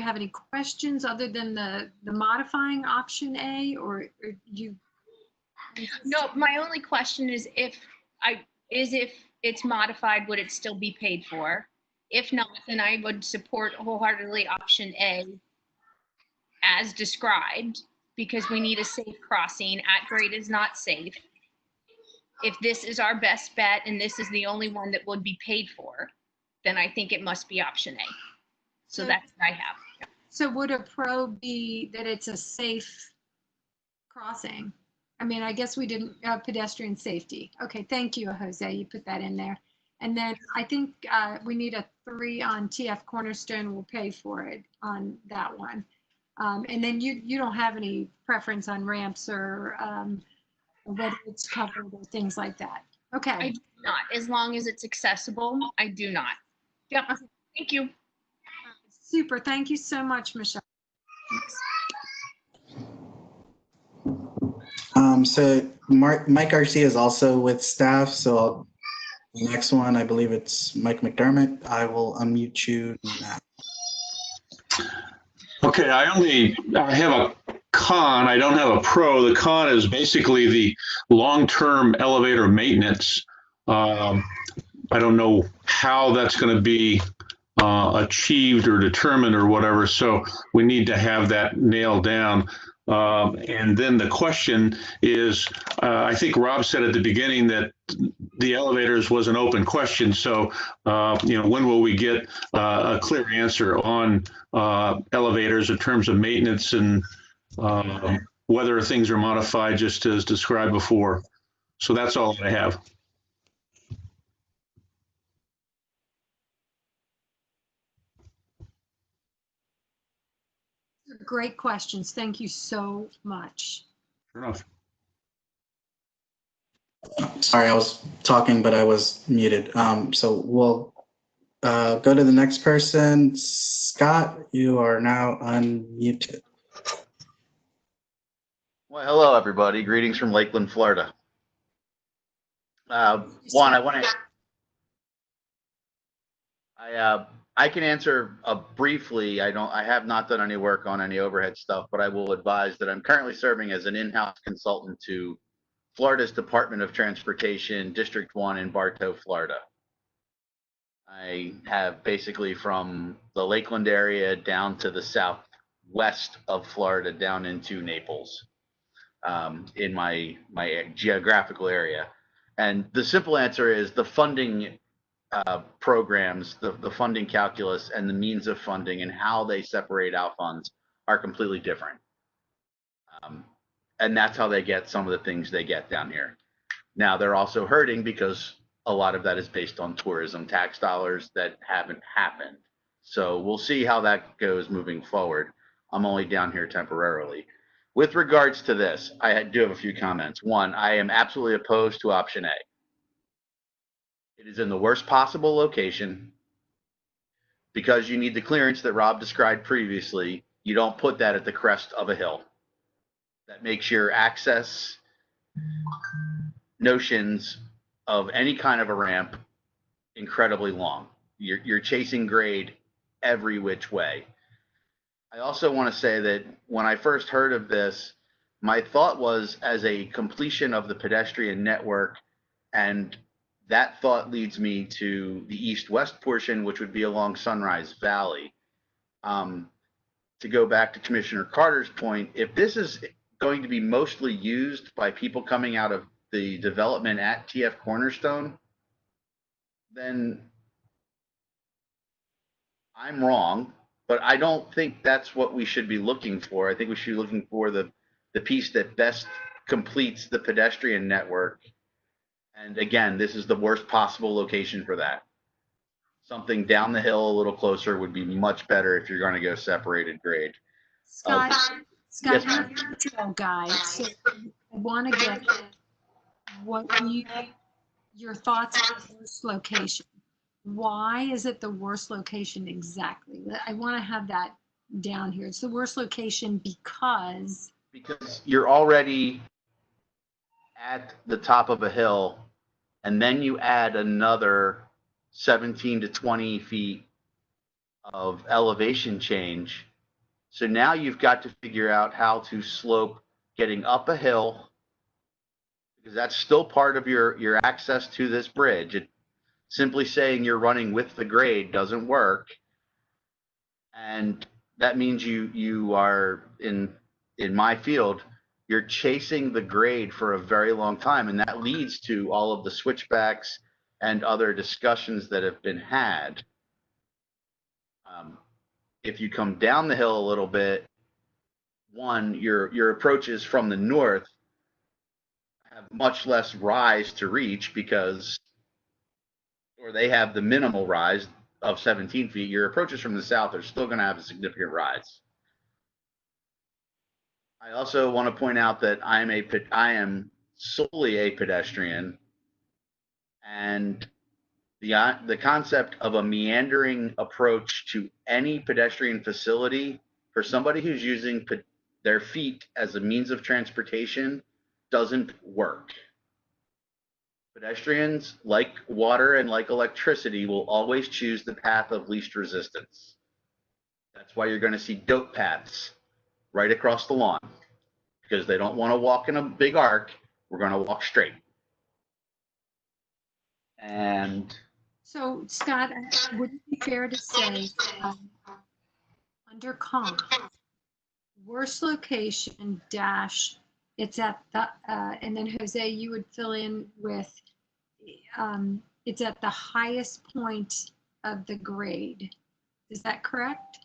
have any questions other than the modifying option A, or you? No, my only question is if it's modified, would it still be paid for? If not, then I would support wholeheartedly option A as described, because we need a safe crossing. At grade is not safe. If this is our best bet and this is the only one that would be paid for, then I think it must be option A. So that's what I have. So would a pro be that it's a safe crossing? I mean, I guess we didn't, pedestrian safety. Okay, thank you, Jose. You put that in there. And then I think we need a 3 on TF Cornerstone. We'll pay for it on that one. And then you don't have any preference on ramps or whether it's covered or things like that. Okay. I do not. As long as it's accessible, I do not. Yep. Thank you. Super. Thank you so much, Michelle. So Mike Garcia is also with staff. So the next one, I believe it's Mike McDermott. I will unmute you now. Okay, I have a con. I don't have a pro. The con is basically the long-term elevator maintenance. I don't know how that's going to be achieved or determined or whatever. So we need to have that nailed down. And then the question is, I think Rob said at the beginning that the elevators was an open question. So, when will we get a clear answer on elevators in terms of maintenance and whether things are modified just as described before? So that's all I have. Great questions. Thank you so much. Fair enough. Sorry, I was talking, but I was muted. So we'll go to the next person. Scott, you are now unmuted. Well, hello, everybody. Greetings from Lakeland, Florida. One, I can answer briefly. I have not done any work on any overhead stuff, but I will advise that I'm currently serving as an in-house consultant to Florida's Department of Transportation, District 1 in Bartow, Florida. I have basically from the Lakeland area down to the southwest of Florida, down into Naples, in my geographical area. And the simple answer is the funding programs, the funding calculus and the means of funding and how they separate out funds are completely different. And that's how they get some of the things they get down here. Now, they're also hurting because a lot of that is based on tourism tax dollars that haven't happened. So we'll see how that goes moving forward. I'm only down here temporarily. With regards to this, I do have a few comments. One, I am absolutely opposed to option A. It is in the worst possible location. Because you need the clearance that Rob described previously, you don't put that at the crest of a hill. That makes your access notions of any kind of a ramp incredibly long. You're chasing grade every which way. I also want to say that when I first heard of this, my thought was as a completion of the pedestrian network, and that thought leads me to the east-west portion, which would be along Sunrise Valley. To go back to Commissioner Carter's point, if this is going to be mostly used by people coming out of the development at TF Cornerstone, then I'm wrong, but I don't think that's what we should be looking for. I think we should be looking for the piece that best completes the pedestrian network And again, this is the worst possible location for that. Something down the hill a little closer would be much better if you're going to go separated grade. Scott, Yes, you're ma'am. a detail guy, so I want to get what your thoughts on the worst location. Why is it the worst location exactly? I want to have that down here. It's the worst location because You're already at the top of a hill, and then you add another 17 to 20 feet of elevation change. So now you've got to figure out how to slope getting up a hill, because that's still part of your access to this bridge. Simply saying you're running with the grade doesn't work. And that means you are in my field, you're chasing the grade for a very long time, and that leads to all of the switchbacks and other discussions that have been had. If you come down the hill a little bit, one, your approaches from the north have much less rise to reach or they have the minimal rise of 17 feet. Your approaches from the south are still going to have a significant rise. I also want to point out that I am solely a pedestrian, and the concept of a meandering approach to any pedestrian facility for somebody who's using their feet as a means of transportation doesn't work. Pedestrians, like water and like electricity, will always choose the path of least resistance. That's why you're going to see dope paths right across the lawn, because they don't want to walk in a big arc. We're going to walk straight. And so Scott, would it be fair to say under comp, worst location dash, it's at the, and then Jose, you would fill in with, it's at the highest point of the grade. Is that correct?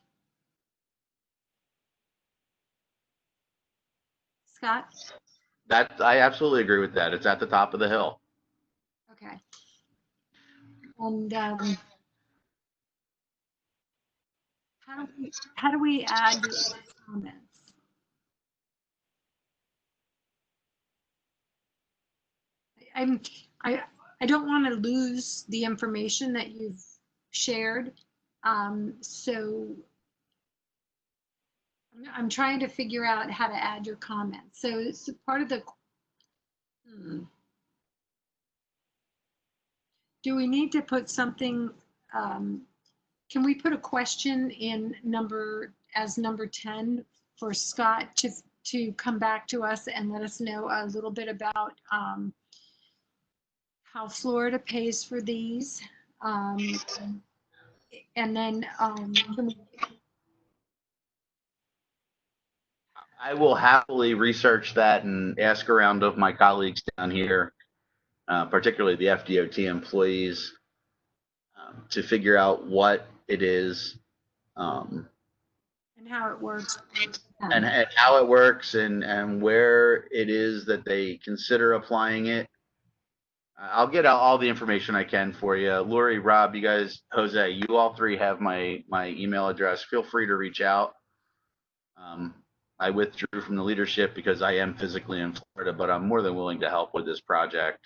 Scott? I absolutely agree with that. It's at the top of the hill. Okay. And how do we add the comments? I don't want to lose the information that you've shared. So I'm trying to figure out how to add your comments. So it's part of the, do we need to put something, can we put a question in as number 10 for Scott to come back to us and let us know a little bit about how Florida pays for these? And then I will happily research that and ask around of my colleagues down here, particularly the FDOT employees, to figure out what it is, and how it works. and how it works, and where it is that they consider applying it. I'll get out all the information I can for you. Lori, Rob, you guys, Jose, you all three have my email address. Feel free to reach out. I withdrew from the leadership because I am physically in Florida, but I'm more than willing to help with this project.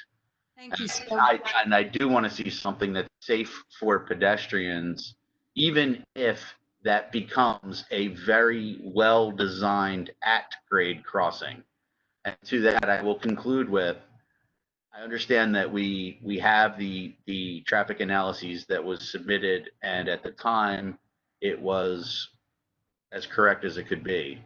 Thank you. And I do want to see something that's safe for pedestrians, even if that becomes a very well-designed at-grade crossing. And to that, I will conclude with, I understand that we have the traffic analyses that was submitted, and at the time, it was as correct as it could be.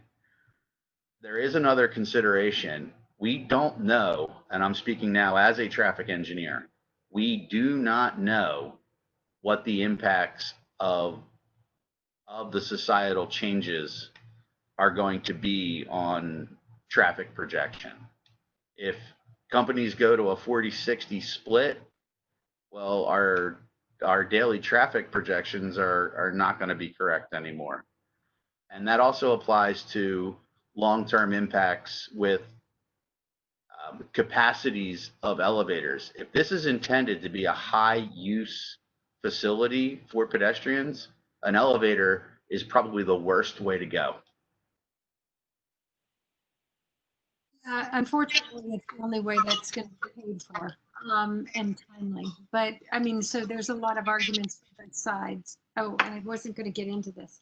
There is another consideration. We don't know, and I'm speaking now as a traffic engineer, we do not know what the impacts of the societal changes are going to be on traffic projection. If companies go to a 40-60 split, well, our daily traffic projections are not going to be correct anymore. And that also applies to long-term impacts with capacities of elevators. If this is intended to be a high use facility for pedestrians, an elevator is probably the worst way to go. Unfortunately, it's the only way that's going to be paid for and timely. But I mean, so there's a lot of arguments for both sides. Oh, and I wasn't going to get into this.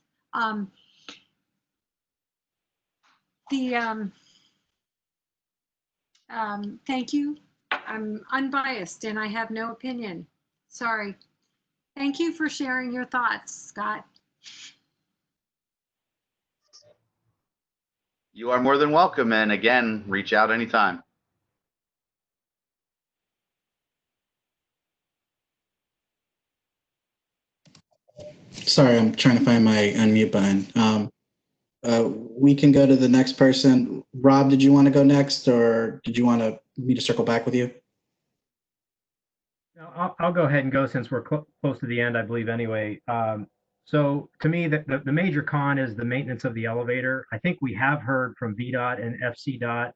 Thank you. I'm unbiased and I have no opinion. Sorry. Thank you for sharing your thoughts, Scott. You are more than welcome. And again, reach out anytime. Sorry, I'm trying to find my unmute button. We can go to the next person. Rob, did you want to go next, or did you want me to circle back with you? No, I'll go ahead and go since we're close to the end, I believe, anyway. So to me, the major con is the maintenance of the elevator. I think we have heard from VDOT and FCDOT.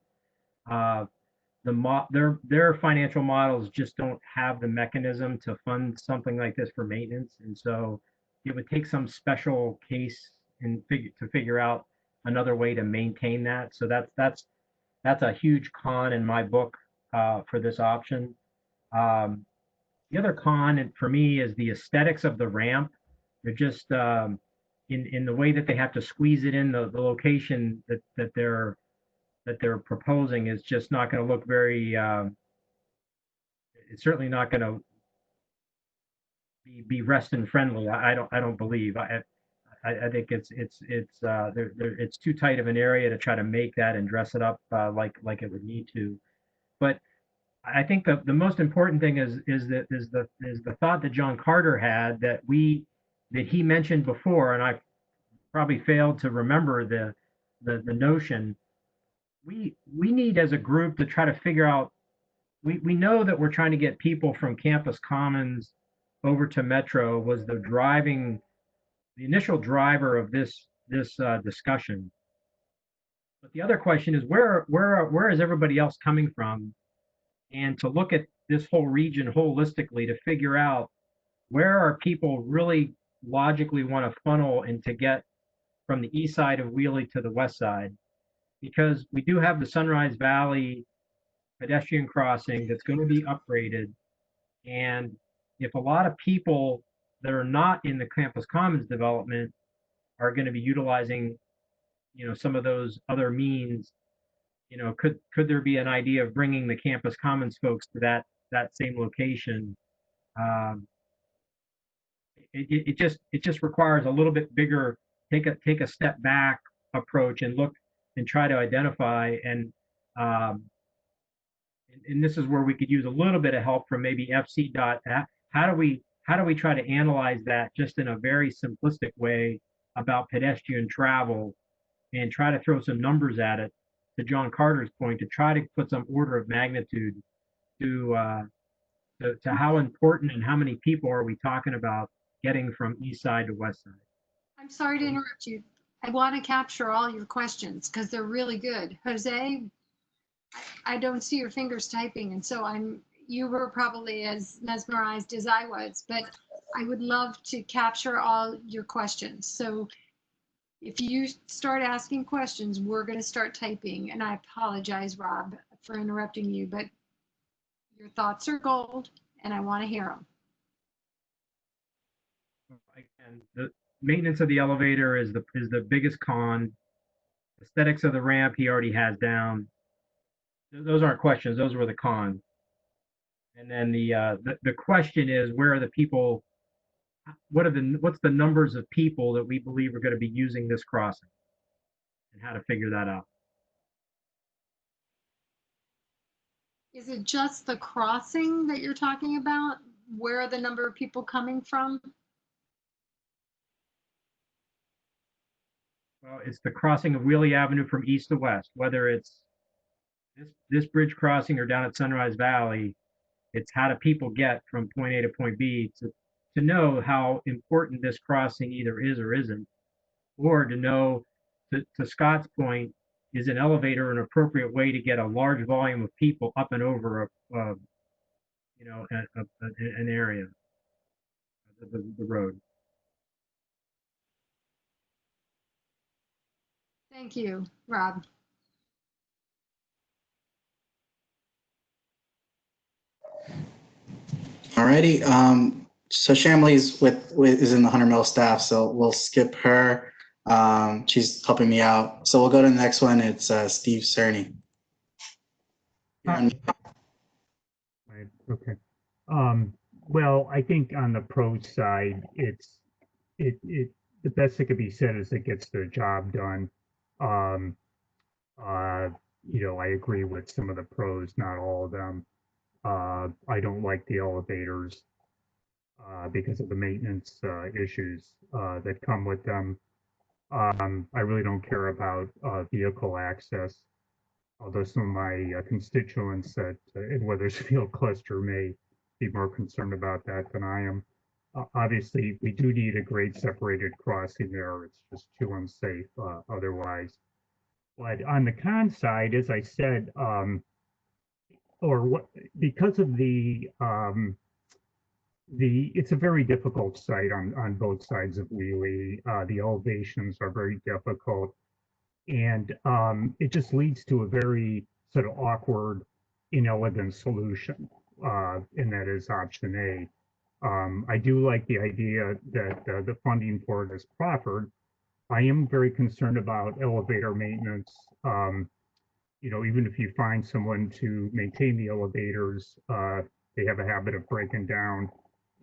Their financial models just don't have the mechanism to fund something like this for maintenance, and so it would take some special case to figure out another way to maintain that. So that's a huge con in my book for this option. The other con for me is the aesthetics of the ramp. They're just in the way that they have to squeeze it in the location that they're proposing is just not going to look very. It's certainly not going to be reston friendly. I don't believe. I think it's too tight of an area to try to make that and dress it up like it would need to. But I think the most important thing is the thought that John Carter had that he mentioned before, and I probably failed to remember the notion. We need as a group to try to figure out. We know that we're trying to get people from Campus Commons over to Metro was the initial driver of this discussion. But the other question is where is everybody else coming from? And to look at this whole region holistically to figure out where are people really logically want to funnel and to get from the east side of Wiehle to the west side. Because we do have the Sunrise Valley pedestrian crossing that's going to be upgraded. And if a lot of people that are not in the Campus Commons development are going to be utilizing, some of those other means, could there be an idea of bringing the Campus Commons folks to that same location? It just requires a little bit bigger, take a step back approach and look and try to identify and this is where we could use a little bit of help from maybe FCDOT. How do we try to analyze that just in a very simplistic way about pedestrian travel and try to throw some numbers at it, to John Carter's point, to try to put some order of magnitude to how important and how many people are we talking about getting from east side to west side. I'm sorry to interrupt you. I want to capture all your questions because they're really good. Jose, I don't see your fingers typing, and so you were probably as mesmerized as I was, but I would love to capture all your questions. So if you start asking questions, we're going to start typing, and I apologize, Rob, for interrupting you, but your thoughts are gold, and I want to hear them. Again, the maintenance of the elevator is the biggest con. Aesthetics of the ramp he already has down. Those aren't questions; those were the cons. And then the question is, where are the people? What's the numbers of people that we believe are going to be using this crossing, and how to figure that out? Is it just the crossing that you're talking about? Where are the number of people coming from? Well, it's the crossing of Wiehle Avenue from east to west, whether it's this bridge crossing or down at Sunrise Valley. It's how do people get from point A to point B to know how important this crossing either is or isn't, or to know, to Scott's point, is an elevator an appropriate way to get a large volume of people up and over an area, the road. Thank you, Rob. Alrighty. So Shamley's is in the 100 mil staff, so we'll skip her. She's helping me out. So we'll go to the next one. It's Steve Cerny. Right, okay. Well, I think on the pro side, the best that could be said is it gets the job done. I agree with some of the pros, not all of them. I don't like the elevators because of the maintenance issues that come with them. I really don't care about vehicle access, although some of my constituents in Weathersfield cluster may be more concerned about that than I am. Obviously, we do need a grade separated crossing there. It's just too unsafe otherwise. But on the con side, as I said, because of it's a very difficult site on both sides of Wiehle. The elevations are very difficult, and it just leads to a very sort of awkward, inelegant solution, and that is option A. I do like the idea that the funding for it is proffered. I am very concerned about elevator maintenance. Even if you find someone to maintain the elevators, they have a habit of breaking down.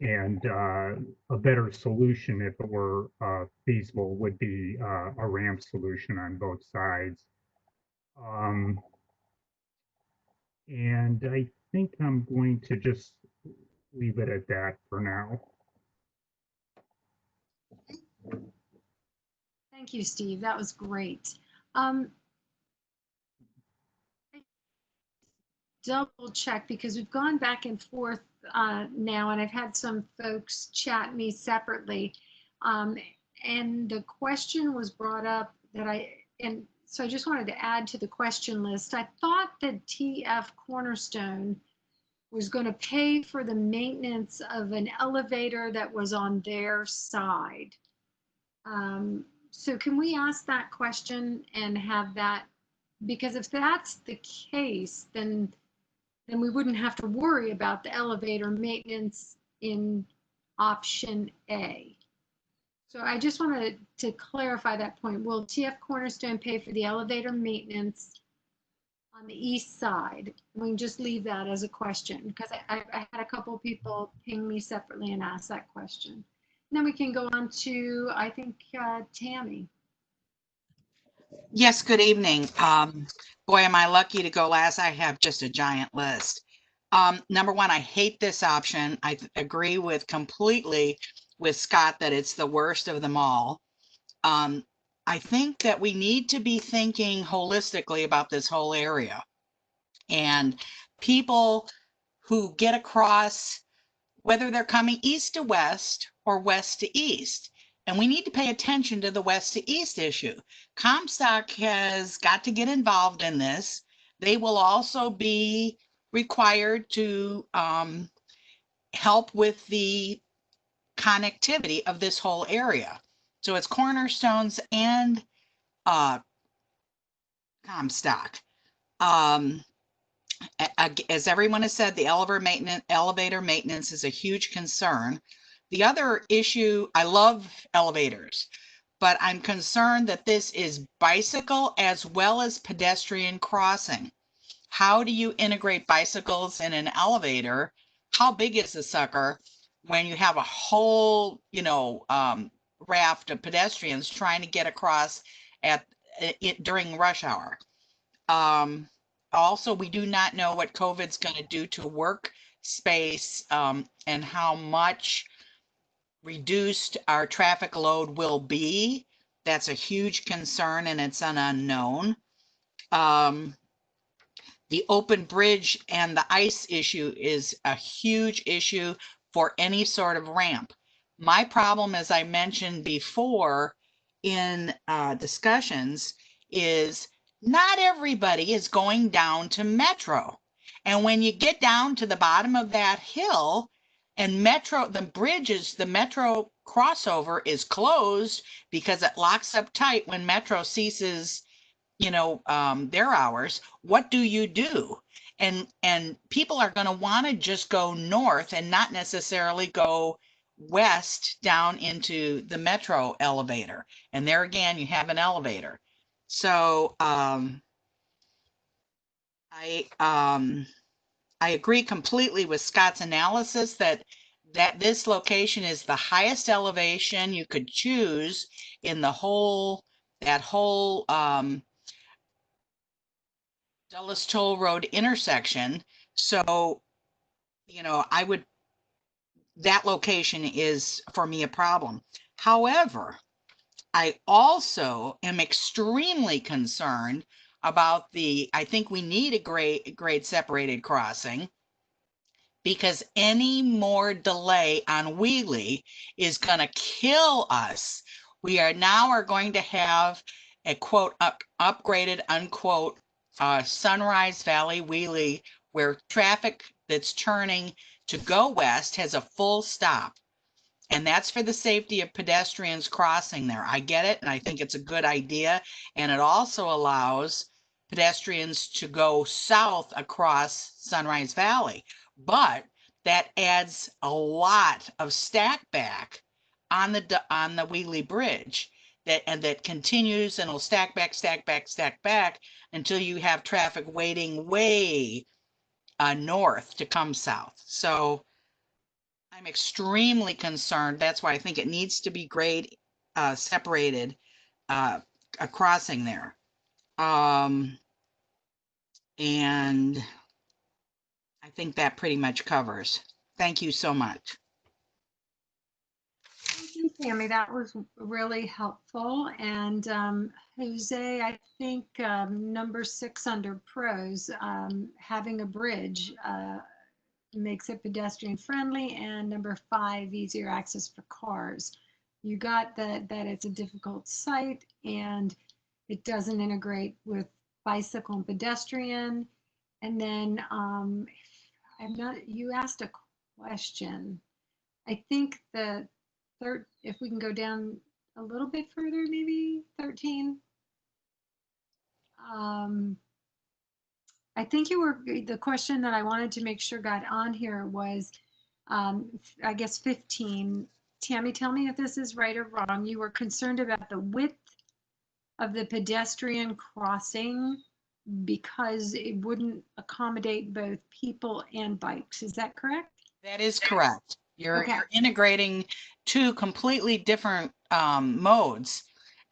And a better solution, if it were feasible, would be a ramp solution on both sides. And I think I'm going to just leave it at that for now. Thank you, Steve. That was great. Double check because we've gone back and forth now, and I've had some folks chat me separately. And the question was brought up so I just wanted to add to the question list. I thought that TF Cornerstone was going to pay for the maintenance of an elevator that was on their side. So can we ask that question and have that, because if that's the case, then we wouldn't have to worry about the elevator maintenance in option A. So I just wanted to clarify that point. Will TF Cornerstone pay for the elevator maintenance on the east side? We can just leave that as a question because I had a couple of people ping me separately and ask that question. And then we can go on to, I think, Tammy. Yes, good evening. Boy, am I lucky to go last. I have just a giant list. Number one, I hate this option. I agree completely with Scott that it's the worst of them all. I think that we need to be thinking holistically about this whole area. And people who get across, whether they're coming east to west or west to east, and we need to pay attention to the west to east issue. Comstock has got to get involved in this. They will also be required to help with the connectivity of this whole area. So it's Cornerstones and Comstock. As everyone has said, the elevator maintenance is a huge concern. The other issue, I love elevators, but I'm concerned that this is bicycle as well as pedestrian crossing. How do you integrate bicycles in an elevator? How big is the sucker when you have a whole, raft of pedestrians trying to get across during rush hour? Also, we do not know what COVID's going to do to work space and how much reduced our traffic load will be. That's a huge concern and it's an unknown. The open bridge and the ice issue is a huge issue for any sort of ramp. My problem, as I mentioned before in discussions, is Not everybody is going down to Metro. And when you get down to the bottom of that hill and Metro, the Metro crossover is closed because it locks up tight when Metro ceases, their hours, what do? And people are going to want to just go north and not necessarily go west down into the Metro elevator. And there again, you have an elevator. So I agree completely with Scott's analysis that this location is the highest elevation you could choose in the whole Dulles Toll Road intersection. So, that location is for me a problem. However, I also am extremely concerned about I think we need a grade separated crossing, because any more delay on Wiehle is going to kill us. We are going to have a quote upgraded unquote Sunrise Valley Wiehle, where traffic that's turning to go west has a full stop. And that's for the safety of pedestrians crossing there. I get it, and I think it's a good idea. And it also allows pedestrians to go south across Sunrise Valley. But that adds a lot of stack back on the Wiehle Bridge that continues and will stack back until you have traffic waiting way north to come south. So I'm extremely concerned. That's why I think it needs to be grade separated, a crossing there. And I think that pretty much covers. Thank you so much. Thank you, Tammy. That was really helpful. And Jose, I think number 6 under pros, having a bridge makes it pedestrian friendly, and number 5, easier access for cars. You got that it's a difficult site and it doesn't integrate with bicycle and pedestrian. And then you asked a question. I think the third, if we can go down a little bit further, maybe 13. I think the question that I wanted to make sure got on here was, I guess 15. Tammy, tell me if this is right or wrong. You were concerned about the width of the pedestrian crossing because it wouldn't accommodate both people and bikes. Is that correct? That is correct. You're Okay. integrating 2 completely different modes.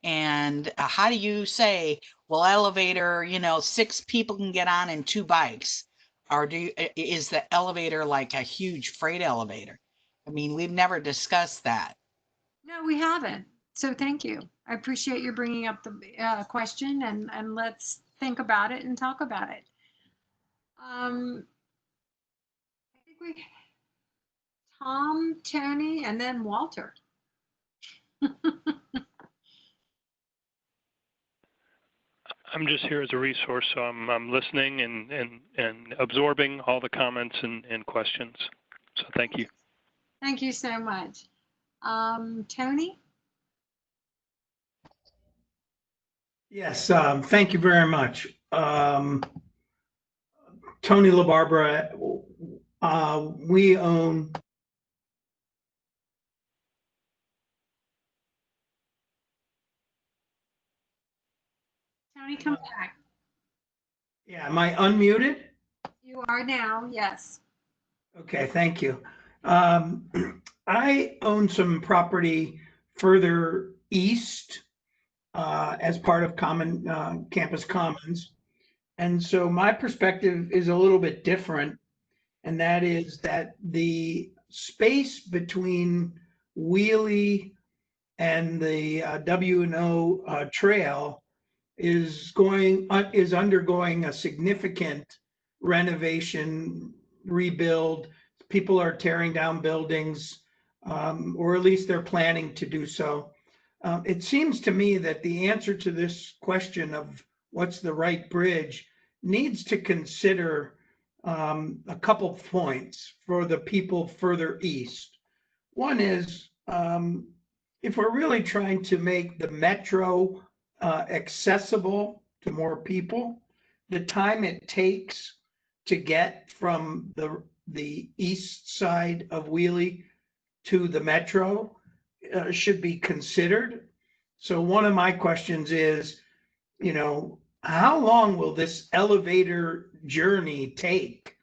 And how do you say, well, elevator, 6 people can get on and 2 bikes? Or is the elevator like a huge freight elevator? I mean, we've never discussed that. No, we haven't. So thank you. I appreciate you bringing up the question, and let's think about it and talk about it. I think Tom, Tony, and then Walter. I'm just here as a resource, so I'm listening and absorbing all the comments and questions. So thank you. Thank you so much. Tony? Yes, thank you very much. Tony LaBarbera, we own. Tony, come back. Yeah, am I unmuted? You are now, yes. Okay, thank you. I own some property further east as part of Campus Commons. And so my perspective is a little bit different. And that is that the space between Wiehle and the W&O trail is undergoing a significant renovation, rebuild. People are tearing down buildings, or at least they're planning to do so. It seems to me that the answer to this question of what's the right bridge, needs to consider a couple points for the people further east. One is, if we're really trying to make the metro accessible to more people, the time it takes to get from the east side of Wiehle to the metro should be considered. So one of my questions is, you know, how long will this elevator journey take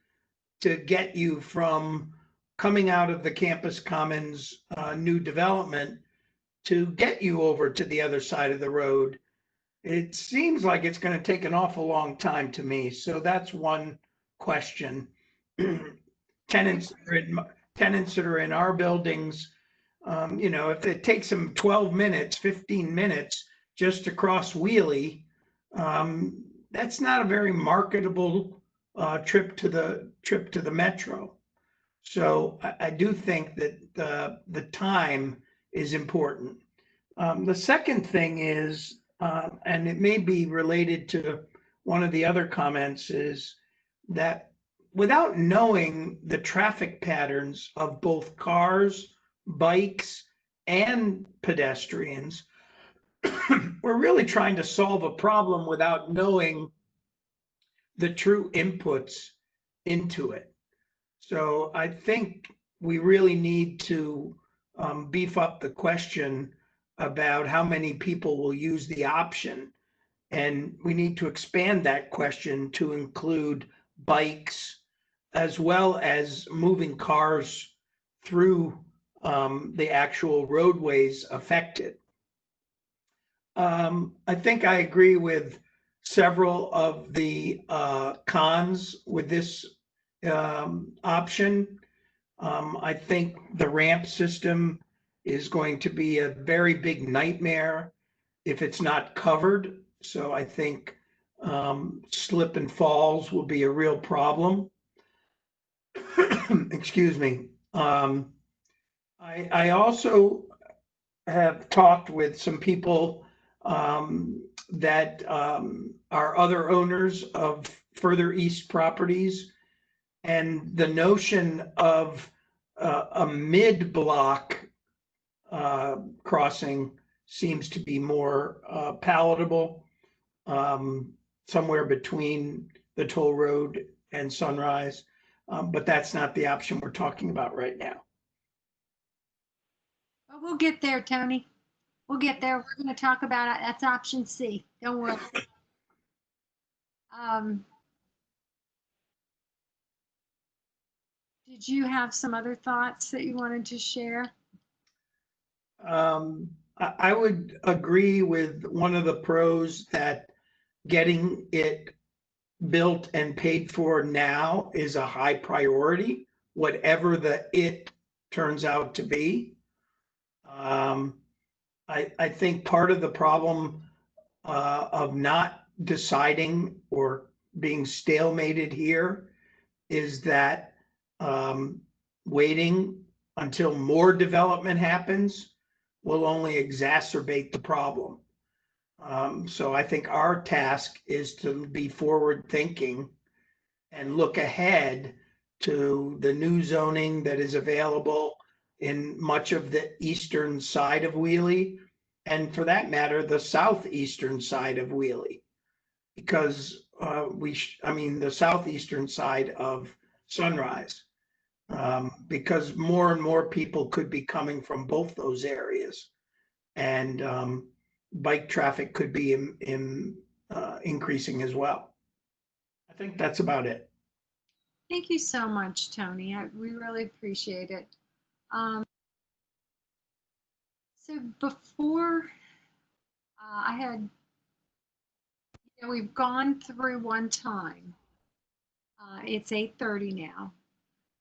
to get you from coming out of the Campus Commons new development to get you over to the other side of the road? It seems like it's going to take an awful long time to me. So that's one question. Tenants that are in our buildings, you know, if it takes them 12 minutes, 15 minutes just to cross Wiehle, that's not a very marketable trip to the metro. So I do think that the time is important. The second thing is, and it may be related to one of the other comments, is that without knowing the traffic patterns of both cars, bikes, and pedestrians, we're really trying to solve a problem without knowing the true inputs into it. So I think we really need to beef up the question about how many people will use the option. And we need to expand that question to include bikes as well as moving cars through the actual roadways affected. I think I agree with several of the cons with this option. I think the ramp system is going to be a very big nightmare if it's not covered. So I think slip and falls will be a real problem. Excuse me. I also have talked with some people that are other owners of further east properties, and the notion of a mid-block crossing seems to be more palatable, somewhere between the toll road and Sunrise, but that's not the option we're talking about right now. But we'll get there, Tony. We'll get there. We're going to talk about it. That's option C. Don't worry. Did you have some other thoughts that you wanted to share? I would agree with one of the pros that getting it built and paid for now is a high priority, whatever the it turns out to be. I think part of the problem of not deciding or being stalemated here is that waiting until more development happens will only exacerbate the problem. So I think our task is to be forward thinking and look ahead to the new zoning that is available in much of the eastern side of Wiehle, and for that matter, the southeastern side of Wiehle, because the southeastern side of Sunrise, because more and more people could be coming from both those areas, and bike traffic could be increasing as well. I think that's about it. Thank you so much, Tony. We really appreciate it. So before I had, we've gone through one time. It's 8:30 now.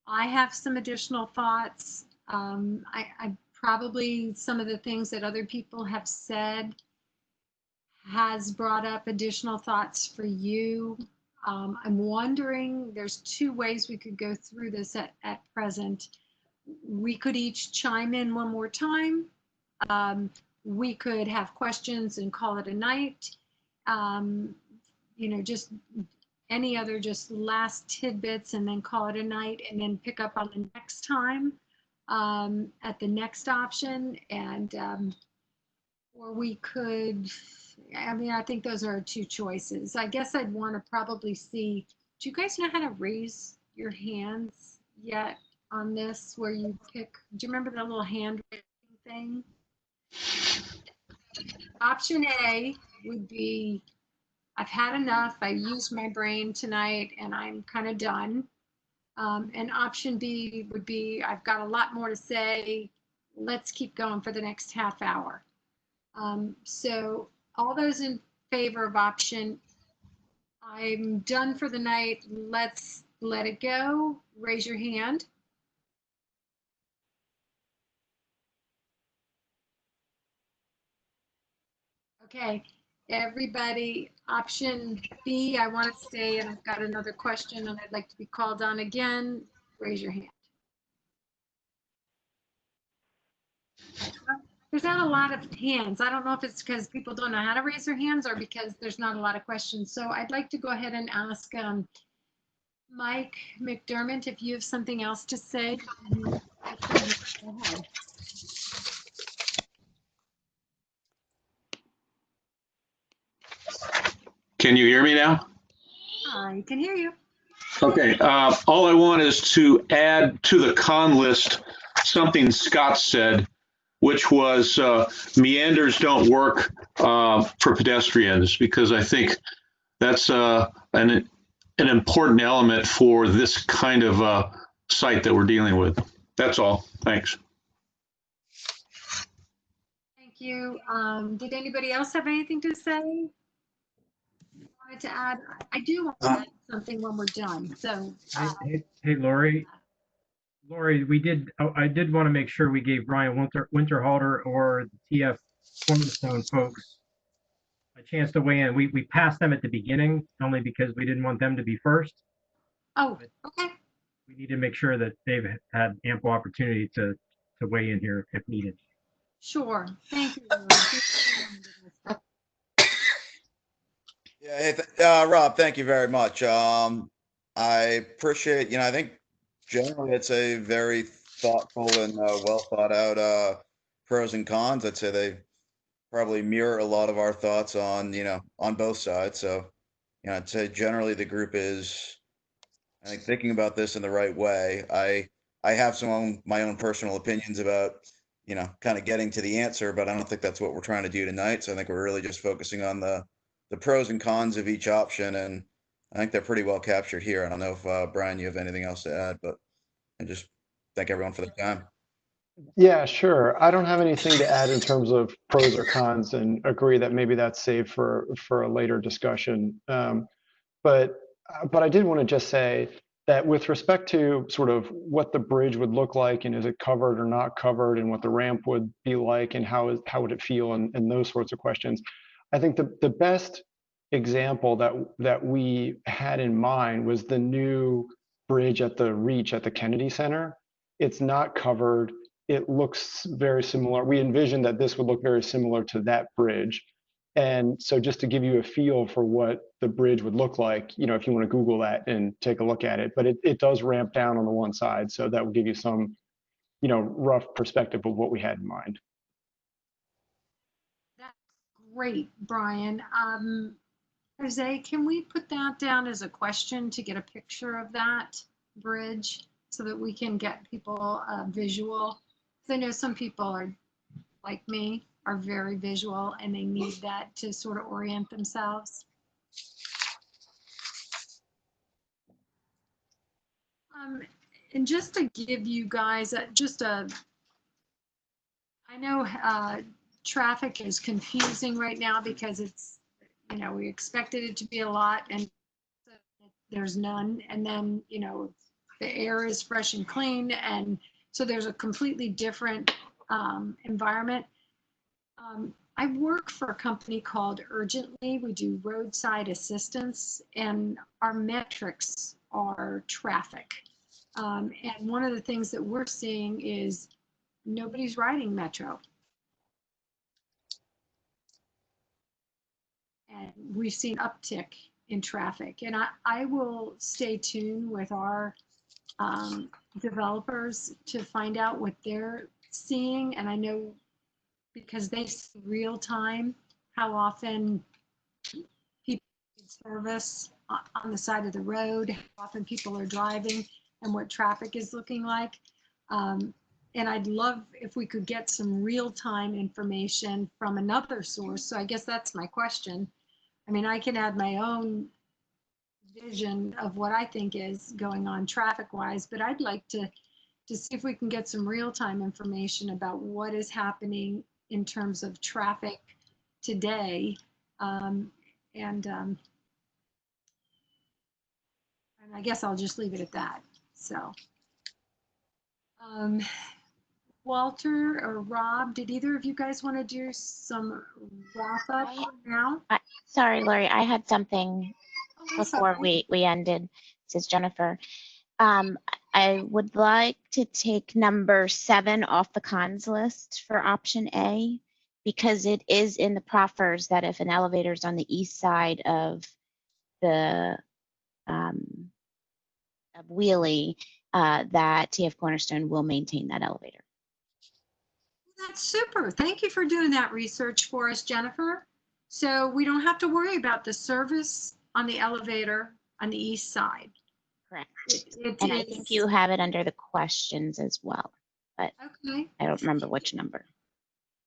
I have some additional thoughts. I probably some of the things that other people have said has brought up additional thoughts for you. I'm wondering, there's two ways we could go through this at present. We could each chime in one more time. We could have questions and call it a night. just any other just last tidbits and then call it a night and then pick up on the next time at the next option. And or we could, I think those are two choices. I guess I'd want to probably see, do you guys know how to raise your hands yet on this where you pick, do you remember that little hand raising thing? Option A would be, I've had enough. I used my brain tonight and I'm kind of done. And option B would be, I've got a lot more to say. Let's keep going for the next half hour. So all those in favor of option, I'm done for the night. Let's let it go. Raise your hand. Okay, everybody, option B, I want to stay and I've got another question and I'd like to be called on again. Raise your hand. There's not a lot of hands. I don't know if it's because people don't know how to raise their hands or because there's not a lot of questions. So I'd like to go ahead and ask Mike McDermott if you have something else to say. Go ahead. Can you hear me now? I can hear you. Okay, all I want is to add to the con list something Scott said, which was meanders don't work for pedestrians, because I think that's an important element for this kind of site that we're dealing with. That's all. Thanks. Thank you. Did anybody else have anything to say? I wanted to add, I do want to add something when we're done. So, Hey, Lori, I did want to make sure we gave Brian Winterhalter or the TF Cornerstone folks a chance to weigh in. We passed them at the beginning only because we didn't want them to be first. Oh, okay. We need to make sure that they've had ample opportunity to weigh in here if needed. Sure. Thank you. Yeah, hey, Rob, thank you very much. I appreciate, I think generally it's a very thoughtful and well thought out pros and cons. I'd say they probably mirror a lot of our thoughts on, on both sides. So, I'd say generally the group is, I think, thinking about this in the right way. I have my own personal opinions about, kind of getting to the answer, but I don't think that's what we're trying to do tonight. So I think we're really just focusing on the pros and cons of each option, and I think they're pretty well captured here. I don't know if Brian, you have anything else to add, but I just thank everyone for the time. Yeah, sure. I don't have anything to add in terms of pros or cons, and agree that maybe that's saved for a later discussion. But I did want to just say that with respect to sort of what the bridge would look like, and is it covered or not covered, and what the ramp would be like, and how would it feel, and those sorts of questions, I think the best example that we had in mind was the new bridge at the Reach at the Kennedy Center. It's not covered. It looks very similar. We envisioned that this would look very similar to that bridge. And so just to give you a feel for what the bridge would look like, if you want to Google that and take a look at it, but it does ramp down on the one side. So that will give you some, rough perspective of what we had in mind. That's great, Brian. Jose, can we put that down as a question to get a picture of that bridge so that we can get people visual? Because I know some people are like me, are very visual and they need that to sort of orient themselves. And just to give you guys I know traffic is confusing right now because it's, we expected it to be a lot and there's none. And then, the air is fresh and clean. And so there's a completely different environment. I work for a company called Urgently. We do roadside assistance, and our metrics are traffic. And one of the things that we're seeing is nobody's riding Metro. And we've seen uptick in traffic. And I will stay tuned with our developers to find out what they're seeing. And I know because they see real time how often people need service on the side of the road, how often people are driving, and what traffic is looking like. And I'd love if we could get some real-time information from another source. So I guess that's my question. I mean, I can add my own vision of what I think is going on traffic-wise, but I'd like to see if we can get some real-time information about what is happening in terms of traffic today. And I guess I'll just leave it at that. So, Walter or Rob, did either of you guys want to do some wrap up now? Sorry, Lori, I had something before we ended. This is Jennifer. I would like to take number 7 off the cons list for option A, because it is in the proffers that if an elevator is on the east side of the of Wiehle, that TF Cornerstone will maintain that elevator. That's super. Thank you for doing that research for us, Jennifer. So we don't have to worry about the service on the elevator on the east side. Correct. And I think you have it under the questions as well, but okay. I don't remember which number.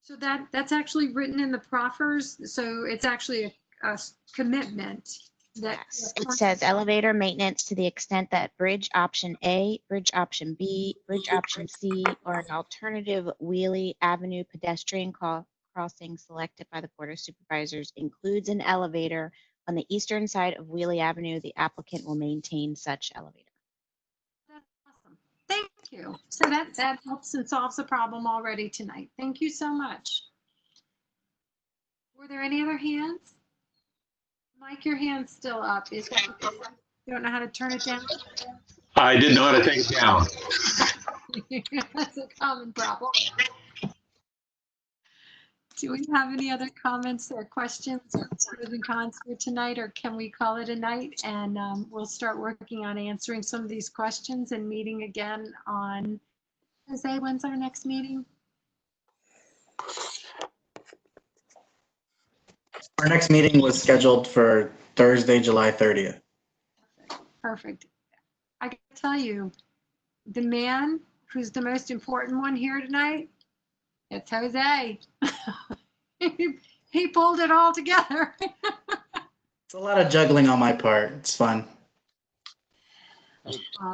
So that's actually written in the proffers. So it's actually a commitment. That yes. It says elevator maintenance to the extent that bridge option A, bridge option B, bridge option C, or an alternative Wiehle Avenue pedestrian crossing selected by the Board of Supervisors includes an elevator on the eastern side of Wiehle Avenue. The applicant will maintain such elevator. That's awesome. Thank you. So that helps and solves the problem already tonight. Thank you so much. Were there any other hands? Mike, your hand's still up. Is that because you don't know how to turn it down? I didn't know how to take it down. That's a common problem. Do we have any other comments or questions or pros and cons for tonight, or can we call it a night? And we'll start working on answering some of these questions and meeting again on, Jose, when's our next meeting? Our next meeting was scheduled for Thursday, July 30th. Perfect. I can tell you, the man who's the most important one here tonight, it's Jose. He pulled it all together. It's a lot of juggling on my part. It's fun.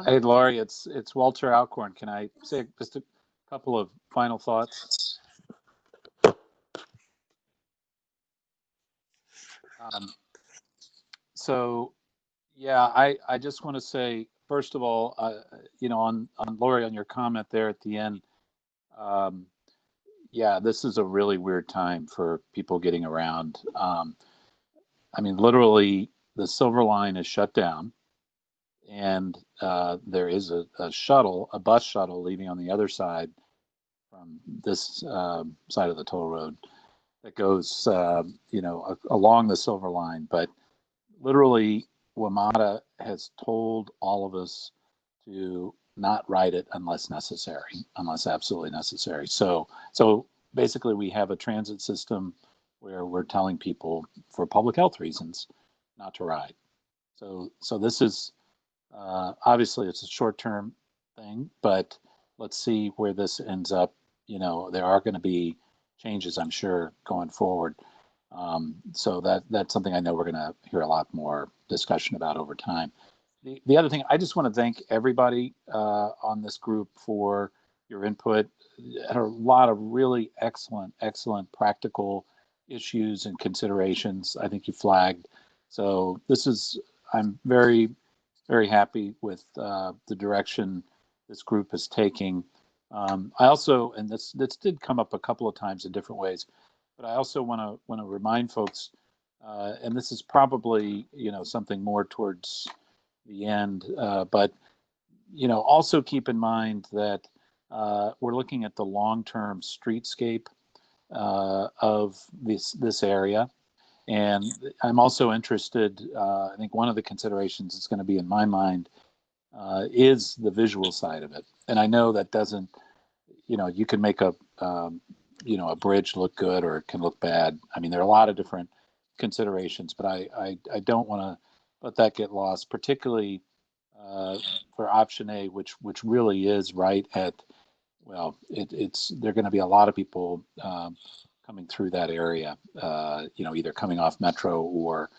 Hey, Laurie, it's Walter Alcorn. Can I say just a couple of final thoughts? So, yeah, I just want to say, first of all, you know, on Laurie, on your comment there at the end, yeah, this is a really weird time for people getting around. I mean, literally, the Silver Line is shut down, and there is a shuttle, a bus shuttle, leaving on the other side from this side of the toll road that goes, you know, along the Silver Line. But literally, WMATA has told all of us to not ride it unless necessary, unless absolutely necessary. So basically, we have a transit system where we're telling people for public health reasons not to ride. So this is obviously it's a short-term thing, but let's see where this ends up. You know, there are going to be changes, I'm sure, going forward. So that's something I know we're going to hear a lot more discussion about over time. The other thing, I just want to thank everybody on this group for your input. Had a lot of really excellent practical issues and considerations I think you flagged. So this is, I'm very, very happy with the direction this group is taking. I also, and this did come up a couple of times in different ways, but I also want to remind folks, and this is probably, you know, something more towards the end, but you know, also keep in mind that we're looking at the long-term streetscape of this area, And I'm also interested, I think one of the considerations that's going to be in my mind is the visual side of it. And I know that doesn't, you can make a bridge look good or it can look bad. I mean, there are a lot of different considerations, but I don't want to let that get lost, particularly for option A, which really is right at, well, there are going to be a lot of people coming through that area, either coming off Metro or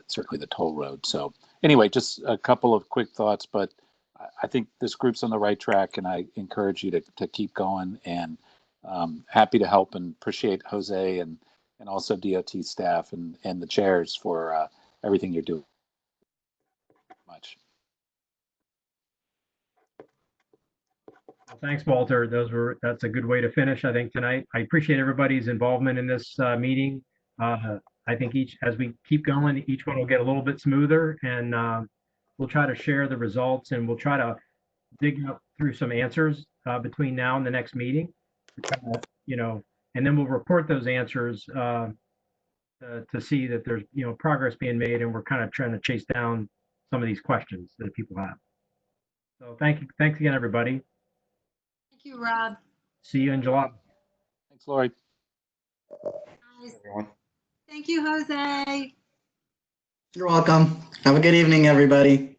certainly the toll road. So anyway, just a couple of quick thoughts, but I think this group's on the right track, and I encourage you to keep going, and happy to help, and appreciate Jose and also DOT staff and the chairs for everything you're doing. Much. Well, thanks, Walter. That's a good way to finish, I think, tonight. I appreciate everybody's involvement in this meeting. I think as we keep going, each one will get a little bit smoother, and we'll try to share the results, and we'll try to dig up through some answers between now and the next meeting, and then we'll report those answers to see that there's progress being made, and we're kind of trying to chase down some of these questions that people have. So thanks again, everybody. Thank you, Rob. See you in July. Thanks, Lori. Everyone. Thank you, Jose. You're welcome. Have a good evening, everybody.